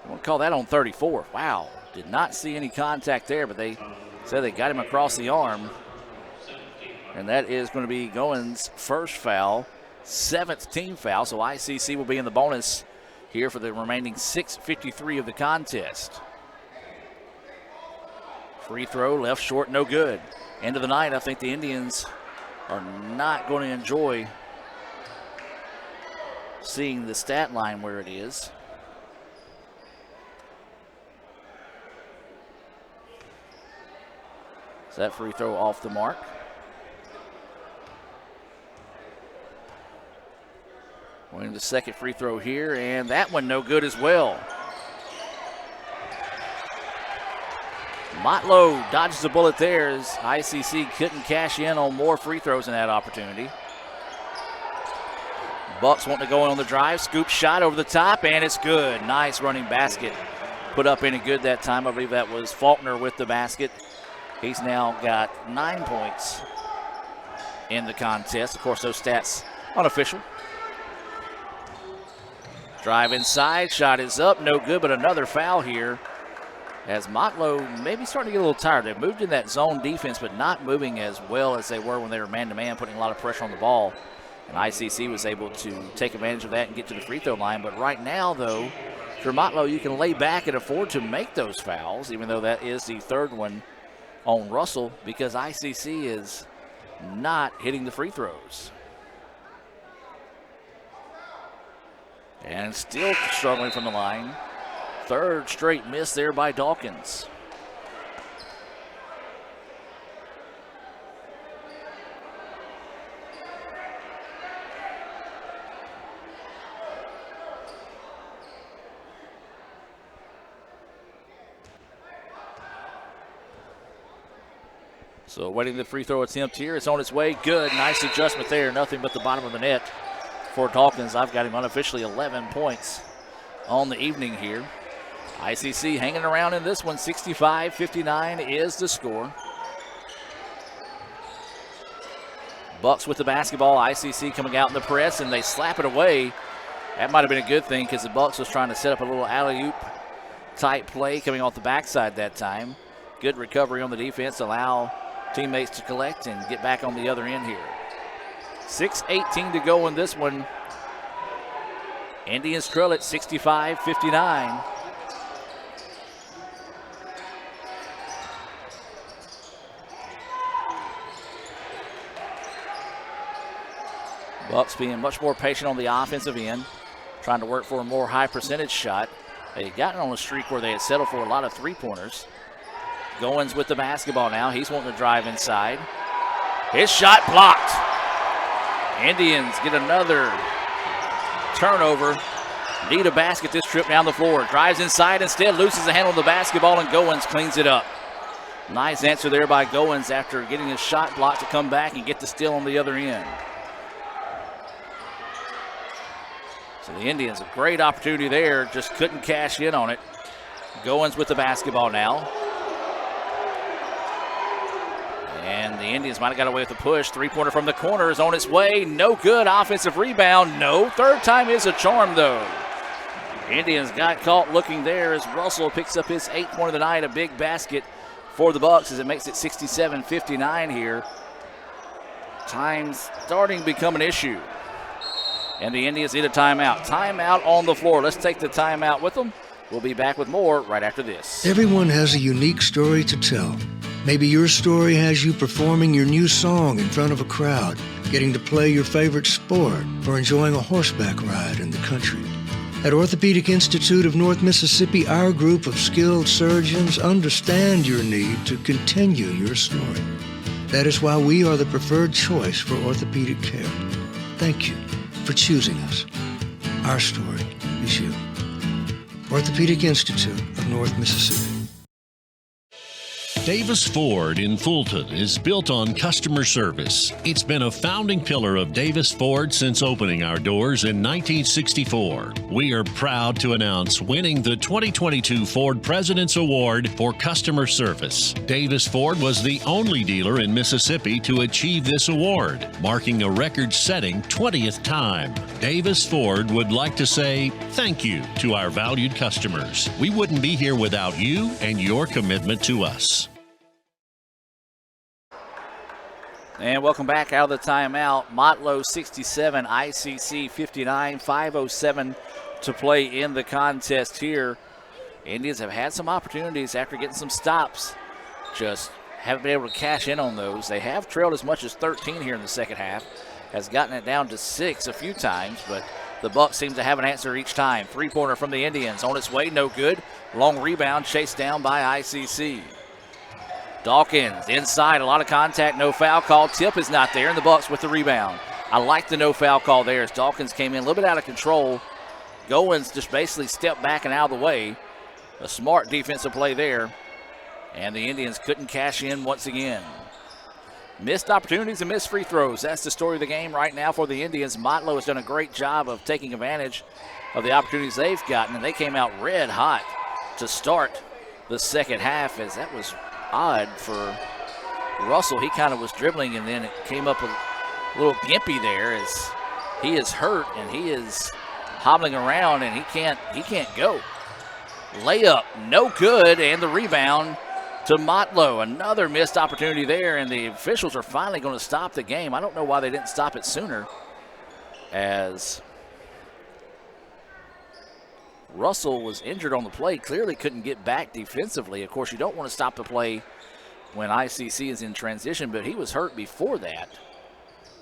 S15: I want to call that on 34. Wow, did not see any contact there, but they said they got him across the arm. And that is going to be Goins' first foul, 7th team foul, so ICC will be in the bonus here for the remaining 6:53 of the contest. Free throw, left short, no good. End of the night, I think the Indians are not going to enjoy seeing the stat line where it is. So that free throw off the mark. Winning the second free throw here, and that one no good as well. Motlow dodges the bullet there as ICC couldn't cash in on more free throws in that opportunity. Bucks want to go on the drive, scoop shot over the top, and it's good. Nice running basket. Put up any good that time. I believe that was Faulkner with the basket. He's now got 9 points in the contest. Of course, those stats unofficial. Drive inside, shot is up, no good, but another foul here. As Motlow maybe starting to get a little tired. They've moved in that zone defense, but not moving as well as they were when they were man-to-man, putting a lot of pressure on the ball. And ICC was able to take advantage of that and get to the free throw line. But right now, though, for Motlow, you can lay back and afford to make those fouls, even though that is the third one on Russell, because ICC is not hitting the free throws. And still struggling from the line. Third straight miss there by Dawkins. So waiting the free throw attempt here. It's on its way. Good. Nice adjustment there. Nothing but the bottom of the net for Dawkins. I've got him unofficially 11 points on the evening here. ICC hanging around in this one. 65-59 is the score. Bucks with the basketball. ICC coming out in the press, and they slap it away. That might have been a good thing because the Bucks was trying to set up a little alley-oop type play coming off the backside that time. Good recovery on the defense. Allow teammates to collect and get back on the other end here. 6:18 to go in this one. Indians trail at 65-59. Bucks being much more patient on the offensive end, trying to work for a more high percentage shot. They had gotten on a streak where they had settled for a lot of three-pointers. Goins with the basketball now. He's wanting to drive inside. His shot blocked. Indians get another turnover. Need a basket this trip down the floor. Drives inside instead, loses the handle of the basketball, and Goins cleans it up. Nice answer there by Goins after getting his shot blocked to come back and get the steal on the other end. So the Indians, a great opportunity there, just couldn't cash in on it. Goins with the basketball now. And the Indians might have got away with the push. Three-pointer from the corner is on its way. No good. Offensive rebound. No. Third time is a charm, though. Indians got caught looking there as Russell picks up his 8th point of the night. A big basket for the Bucks as it makes it 67-59 here. Time's starting to become an issue. And the Indians need a timeout. Timeout on the floor. Let's take the timeout with them. We'll be back with more right after this.
S6: Everyone has a unique story to tell. Maybe your story has you performing your new song in front of a crowd, getting to play your favorite sport, or enjoying a horseback ride in the country. At Orthopedic Institute of North Mississippi, our group of skilled surgeons understand your need to continue your story. That is why we are the preferred choice for orthopedic care. Thank you for choosing us. Our story is you. Orthopedic Institute of North Mississippi.
S1: Davis Ford in Fulton is built on customer service. It's been a founding pillar of Davis Ford since opening our doors in 1964. We are proud to announce winning the 2022 Ford President's Award for Customer Service. Davis Ford was the only dealer in Mississippi to achieve this award, marking a record-setting 20th time. Davis Ford would like to say thank you to our valued customers. We wouldn't be here without you and your commitment to us.
S15: And welcome back out of the timeout. Motlow 67, ICC 59, 5:07 to play in the contest here. Indians have had some opportunities after getting some stops. Just haven't been able to cash in on those. They have trailed as much as 13 here in the second half. Has gotten it down to 6 a few times, but the Bucks seem to have an answer each time. Three-pointer from the Indians. On its way, no good. Long rebound chased down by ICC. Dawkins inside, a lot of contact, no foul call. Tip is not there, and the Bucks with the rebound. I like the no foul call there as Dawkins came in a little bit out of control. Goins just basically stepped back and out of the way. A smart defensive play there, and the Indians couldn't cash in once again. Missed opportunities and missed free throws. That's the story of the game right now for the Indians. Motlow has done a great job of taking advantage of the opportunities they've gotten, and they came out red hot to start the second half, as that was odd for Russell. He kind of was dribbling, and then it came up a little gimpy there as he is hurt and he is hobbling around and he can't go. Layup, no good, and the rebound to Motlow. Another missed opportunity there, and the officials are finally going to stop the game. I don't know why they didn't stop it sooner, as Russell was injured on the play, clearly couldn't get back defensively. Of course, you don't want to stop the play when ICC is in transition, but he was hurt before that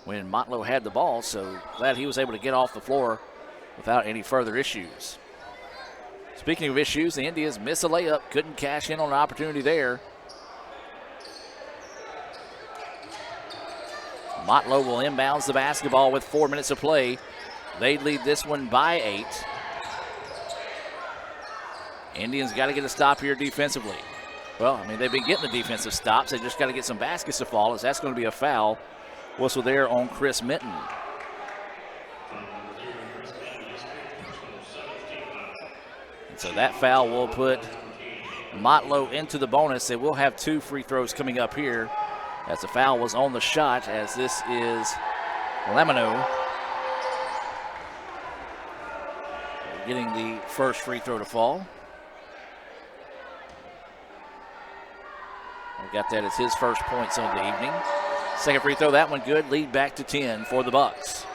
S15: when Motlow had the ball, so glad he was able to get off the floor without any further issues. Speaking of issues, the Indians miss a layup, couldn't cash in on an opportunity there. Motlow will inbounds the basketball with 4 minutes to play. They lead this one by 8. Indians got to get a stop here defensively. Well, I mean, they've been getting the defensive stops. They just got to get some baskets to fall, as that's going to be a foul. Whistle there on Chris Minton. And so that foul will put Motlow into the bonus. They will have 2 free throws coming up here, as the foul was on the shot, as this is Lamino getting the first free throw to fall. We got that as his first points of the evening. Second free throw, that one good. Lead back to 10 for the Bucks.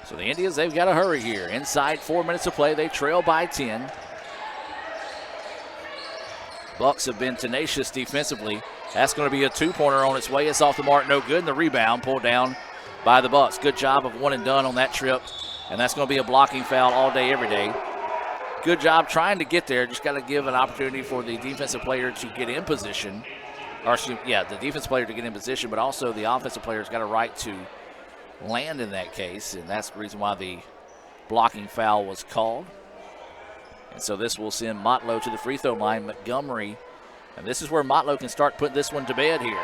S15: So the Indians, they've got to hurry here. Inside 4 minutes to play, they trail by 10. Bucks have been tenacious defensively. That's going to be a 2-pointer on its way. It's off the mark, no good, and the rebound pulled down by the Bucks. Good job of one and done on that trip, and that's going to be a blocking foul all day, every day. Good job trying to get there. Just got to give an opportunity for the defensive player to get in position. Or, the defensive player to get in position, but also the offensive player's got a right to land in that case, and that's the reason why the blocking foul was called. And so this will send Motlow to the free throw line. Montgomery, and this is where Motlow can start putting this one to bed here.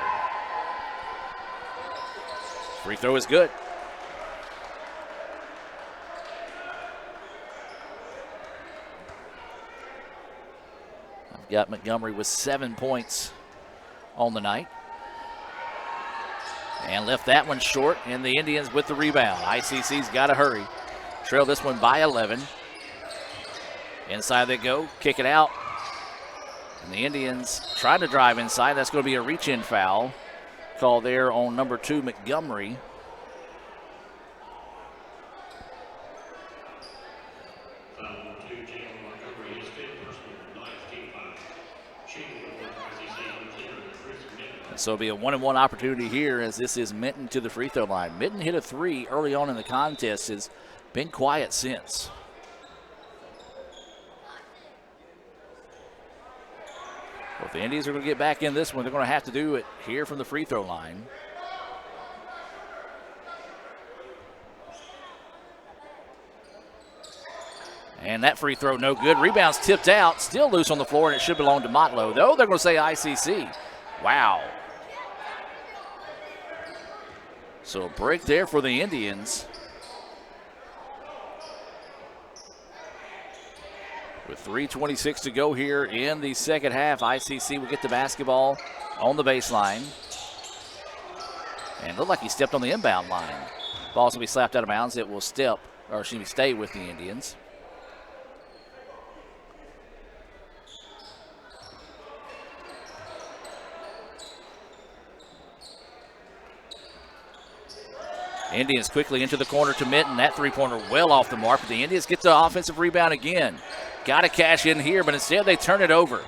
S15: Free throw is good. I've got Montgomery with 7 points on the night. And left that one short, and the Indians with the rebound. ICC's got to hurry. Trail this one by 11. Inside they go, kick it out. And the Indians trying to drive inside. That's going to be a reach-in foul. Call there on number 2, Montgomery. So it'll be a 1-and-1 opportunity here, as this is Minton to the free throw line. Minton hit a 3 early on in the contest, has been quiet since. Well, if the Indians are going to get back in this one, they're going to have to do it here from the free throw line. And that free throw no good. Rebound's tipped out, still loose on the floor, and it should belong to Motlow. Though they're going to say ICC. Wow. So a break there for the Indians. With 3:26 to go here in the second half, ICC will get the basketball on the baseline. And it looked like he stepped on the inbound line. Ball's going to be slapped out of bounds. It will stay with the Indians. Indians quickly into the corner to Minton. That three-pointer well off the mark, but the Indians get the offensive rebound again. Got to cash in here, but instead they turn it over.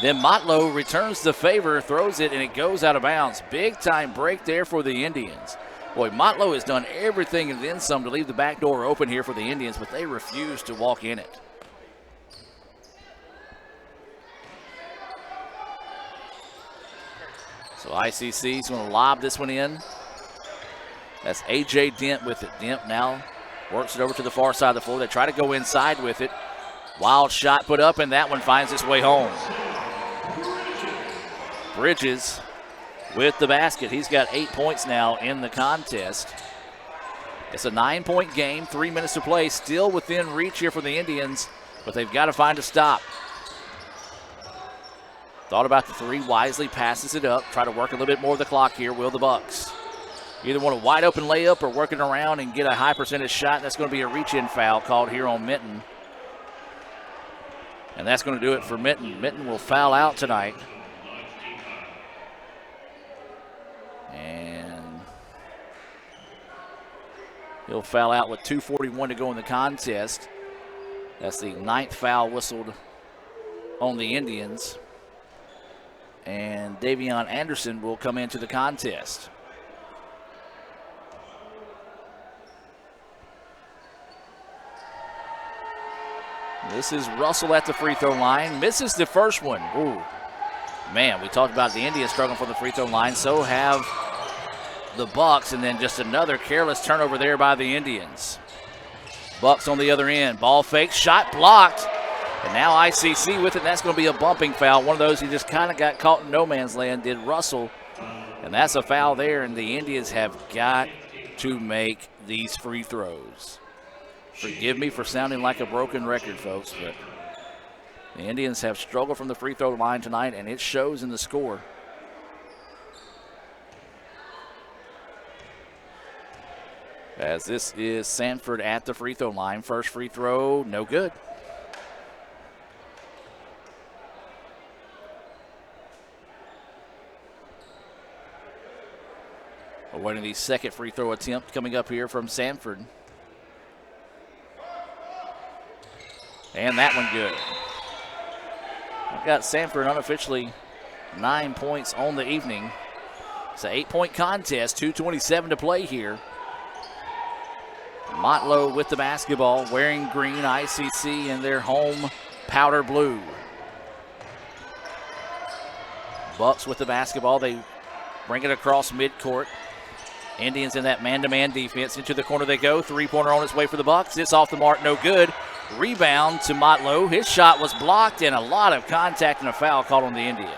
S15: Then Motlow returns the favor, throws it, and it goes out of bounds. Big-time break there for the Indians. Boy, Motlow has done everything and then some to leave the back door open here for the Indians, but they refuse to walk in it. So ICC is going to lob this one in. That's A.J. Dent with it. Dent now works it over to the far side of the floor. They try to go inside with it. Wild shot put up, and that one finds its way home. Bridges with the basket. He's got 8 points now in the contest. It's a 9-point game, 3 minutes to play. Still within reach here for the Indians, but they've got to find a stop. Thought about the three, wisely passes it up. Try to work a little bit more of the clock here, will the Bucks. Either want a wide open layup or working around and get a high percentage shot. That's going to be a reach-in foul called here on Minton. And that's going to do it for Minton. Minton will foul out tonight. And he'll foul out with 2:41 to go in the contest. That's the 9th foul whistled on the Indians. And Davion Anderson will come into the contest. This is Russell at the free throw line. Misses the first one. Ooh. Man, we talked about the Indians struggling for the free throw line. So have the Bucks. And then just another careless turnover there by the Indians. Bucks on the other end. Ball fake. Shot blocked. And now ICC with it. And that's going to be a bumping foul. One of those he just kind of got caught in no man's land. Did Russell. And that's a foul there. And the Indians have got to make these free throws. Forgive me for sounding like a broken record, folks, but the Indians have struggled from the free throw line tonight, and it shows in the score. As this is Sanford at the free throw line. First free throw, no good. Awaiting the second free throw attempt coming up here from Sanford. And that one good. I've got Sanford unofficially 9 points on the evening. It's an 8-point contest, 2:27 to play here. Motlow with the basketball, wearing green, ICC in their home powder blue. Bucks with the basketball. They bring it across midcourt. Indians in that man-to-man defense. Into the corner they go. Three-pointer on its way for the Bucks. It's off the mark, no good. Rebound to Motlow. His shot was blocked, and a lot of contact and a foul called on the Indians.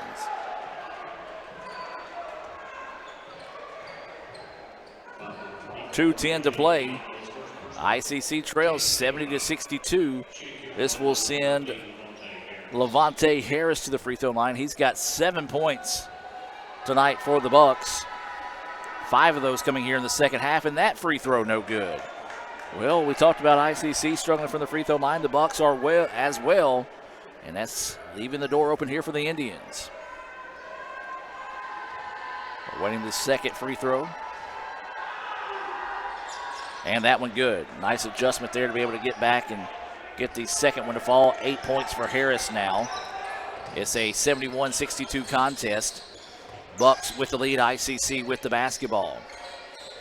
S15: .210 to play. ICC trails 70-62. This will send Levante Harris to the free throw line. He's got 7 points tonight for the Bucks. 5 of those coming here in the second half, and that free throw no good. Well, we talked about ICC struggling from the free throw line. The Bucks are as well, and that's leaving the door open here for the Indians. Awaiting the second free throw. And that one good. Nice adjustment there to be able to get back and get the second one to fall. 8 points for Harris now. It's a 71-62 contest. Bucks with the lead, ICC with the basketball.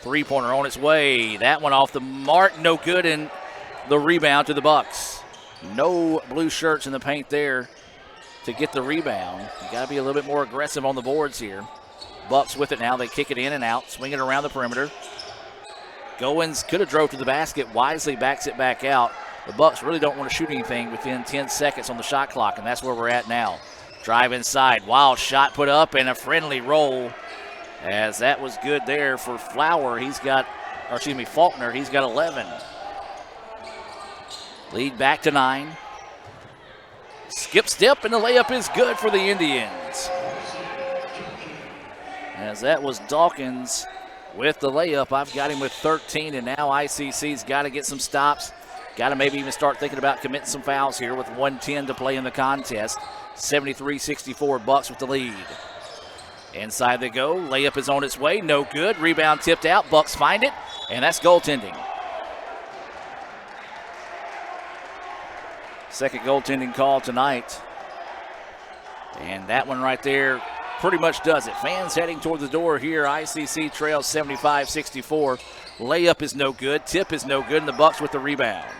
S15: Three-pointer on its way. That one off the mark, no good, and the rebound to the Bucks. No blue shirts in the paint there to get the rebound. You got to be a little bit more aggressive on the boards here. Bucks with it now. They kick it in and out, swing it around the perimeter. Goins could have drove to the basket. Wisely backs it back out. the Bucks really don't want to shoot anything within 10 seconds on the shot clock, and that's where we're at now. Drive inside, wild shot put up, and a friendly roll, as that was good there for Faulkner. He's got 11. Lead back to 9. Skip step, and the layup is good for the Indians. As that was Dawkins with the layup. I've got him with 13, and now ICC's got to get some stops. Got to maybe even start thinking about committing some fouls here with 1:10 to play in the contest. 73-64, Bucks with the lead. Inside they go. Layup is on its way. No good. Rebound tipped out. Bucks find it, and that's goaltending. Second goaltending call tonight. And that one right there pretty much does it. Fans heading toward the door here. ICC trails 75-64. Layup is no good. Tip is no good, and the Bucks with the rebound.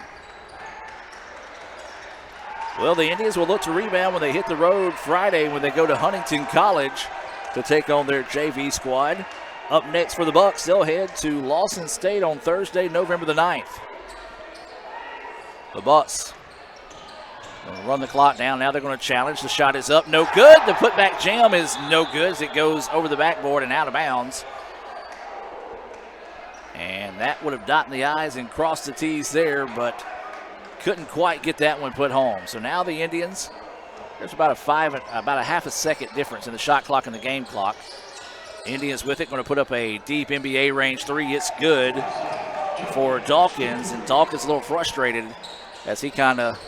S15: Well, the Indians will look to rebound when they hit the road Friday when they go to Huntington College to take on their JV squad. Up next for the Bucks, they'll head to Lawson State on Thursday, November the 9th. The Bucks will run the clock down. Now they're going to challenge. The shot is up. No good. The putback jam is no good as it goes over the backboard and out of bounds. And that would have dotted the I's and crossed the T's there, but couldn't quite get that one put home. So now the Indians, there's about a half a second difference in the shot clock and the game clock. Indians with it, going to put up a deep NBA range three. It's good for Dawkins, and Dawkins a little frustrated as he kind of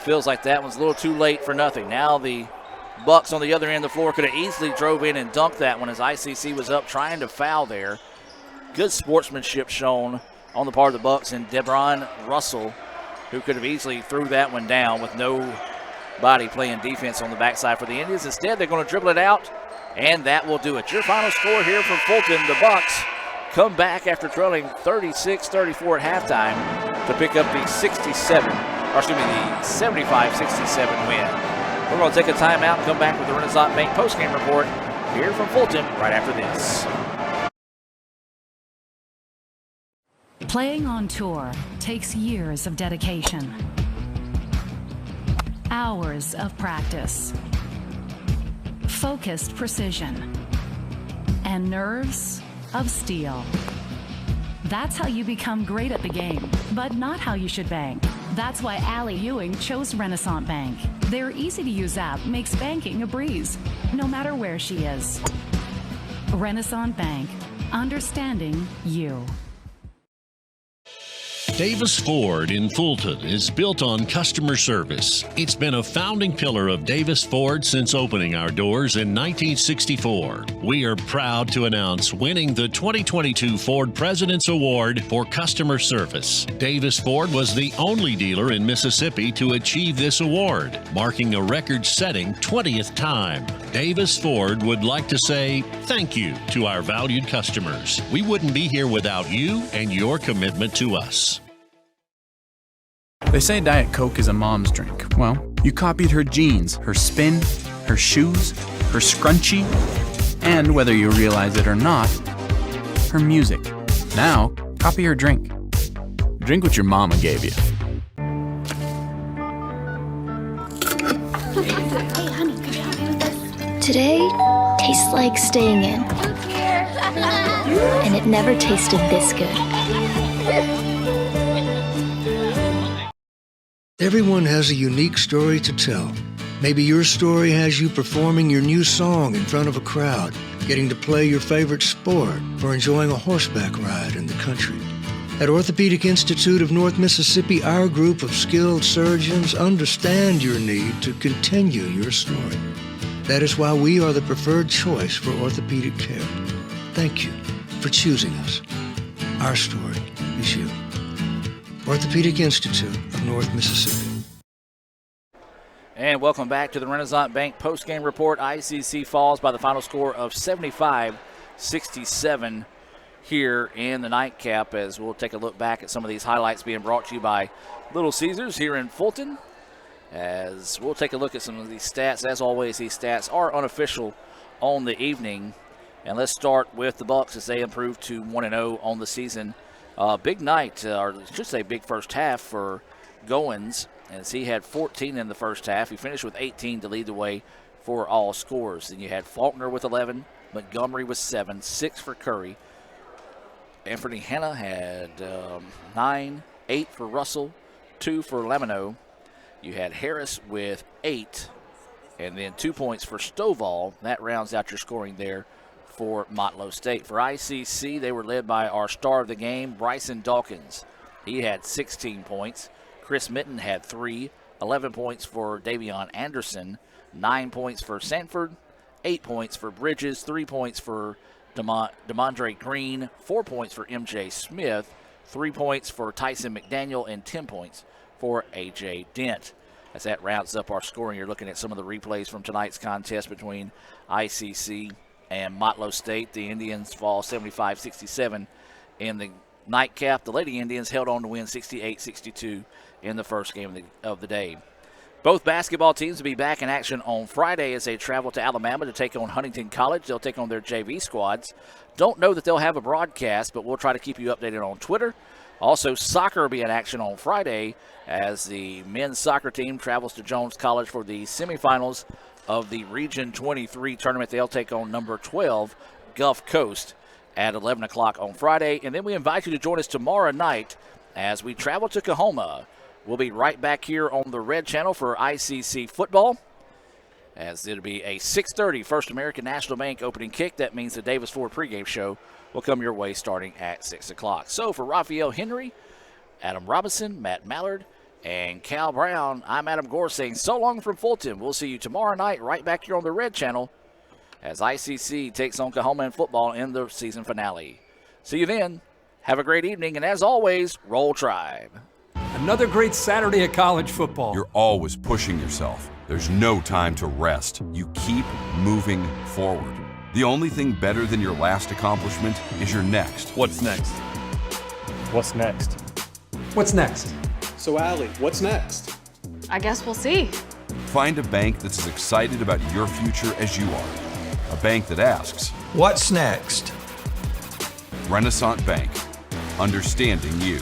S15: feels like that one's a little too late for nothing. Now the Bucks on the other end of the floor could have easily drove in and dunked that one as ICC was up trying to foul there. Good sportsmanship shown on the part of the Bucks, and Debron Russell, who could have easily threw that one down with nobody playing defense on the backside for the Indians. Instead, they're going to dribble it out, and that will do it. Your final score here from Fulton, the Bucks come back after trailing 36-34 at halftime to pick up the 75-67 win. We're going to take a timeout and come back with the Renaissance Bank postgame report here from Fulton right after this.
S13: Playing on tour takes years of dedication, hours of practice, focused precision, and nerves of steel. That's how you become great at the game, but not how you should bank. That's why Allie Ewing chose Renaissance Bank. Their easy-to-use app makes banking a breeze, no matter where she is. Renaissance Bank, understanding you.
S1: Davis Ford in Fulton is built on customer service. It's been a founding pillar of Davis Ford since opening our doors in 1964. We are proud to announce winning the 2022 Ford President's Award for Customer Service. Davis Ford was the only dealer in Mississippi to achieve this award, marking a record-setting 20th time. Davis Ford would like to say thank you to our valued customers. We wouldn't be here without you and your commitment to us.
S16: They say Diet Coke is a mom's drink. Well, you copied her jeans, her spin, her shoes, her scrunchie, and whether you realize it or not, her music. Now, copy her drink. Drink what your mama gave you.
S17: Hey, honey, could you help me with this? Today tastes like staying in. And it never tasted this good.
S6: Everyone has a unique story to tell. Maybe your story has you performing your new song in front of a crowd, getting to play your favorite sport, or enjoying a horseback ride in the country. At Orthopedic Institute of North Mississippi, our group of skilled surgeons understand your need to continue your story. That is why we are the preferred choice for orthopedic care. Thank you for choosing us. Our story is you. Orthopedic Institute of North Mississippi.
S15: And welcome back to the Renaissance Bank postgame report. ICC falls by the final score of 75-67 here in the nightcap, as we'll take a look back at some of these highlights being brought to you by Little Caesars here in Fulton. As we'll take a look at some of these stats. As always, these stats are unofficial on the evening. And let's start with the Bucks as they improve to 1-0 on the season. Big night, or I should say big first half for Goins, as he had 14 in the first half. He finished with 18 to lead the way for all scores. Then you had Faulkner with 11, Montgomery with 7, 6 for Curry. Anthony Hanna had 9, 8 for Russell, 2 for Lamino. You had Harris with 8, and then 2 points for Stovall. That rounds out your scoring there for Motlow State. For ICC, they were led by our star of the game, Bryson Dawkins. He had 16 points. Chris Mitten had 3, 11 points for Davion Anderson, 9 points for Sanford, 8 points for Bridges, 3 points for DeMondre Green, 4 points for MJ Smith, 3 points for Tyson McDaniel, and 10 points for AJ Dent. As that rounds up our scoring, you're looking at some of the replays from tonight's contest between ICC and Motlow State. The Indians fall 75-67 in the nightcap. The Lady Indians held on to win 68-62 in the first game of the day. Both basketball teams will be back in action on Friday as they travel to Alabama to take on Huntington College. They'll take on their JV squads. Don't know that they'll have a broadcast, but we'll try to keep you updated on Twitter. Also, soccer will be in action on Friday as the men's soccer team travels to Jones College for the semifinals of the Region 23 tournament. They'll take on number 12, Gulf Coast, at 11 o'clock on Friday. And then we invite you to join us tomorrow night as we travel to Coahoma. We'll be right back here on the Red Channel for ICC football, as it'll be a 6:30 First American National Bank opening kick. That means the Davis Ford pregame show will come your way starting at 6 o'clock. So for Raphael Henry, Adam Robinson, Matt Mallard, and Cal Brown, I'm Adam Gore saying so long from Fulton. We'll see you tomorrow night right back here on the Red Channel as ICC takes on Coahoma in football in the season finale. See you then. Have a great evening, and as always, Roll Tribe.
S4: Another great Saturday of college football.
S9: You're always pushing yourself. There's no time to rest. You keep moving forward. The only thing better than your last accomplishment is your next.
S11: What's next? What's next?
S12: What's next? So, Allie, what's next?
S3: I guess we'll see.
S9: Find a bank that's as excited about your future as you are. A bank that asks,
S6: What's next?
S9: Renaissance Bank. Understanding you.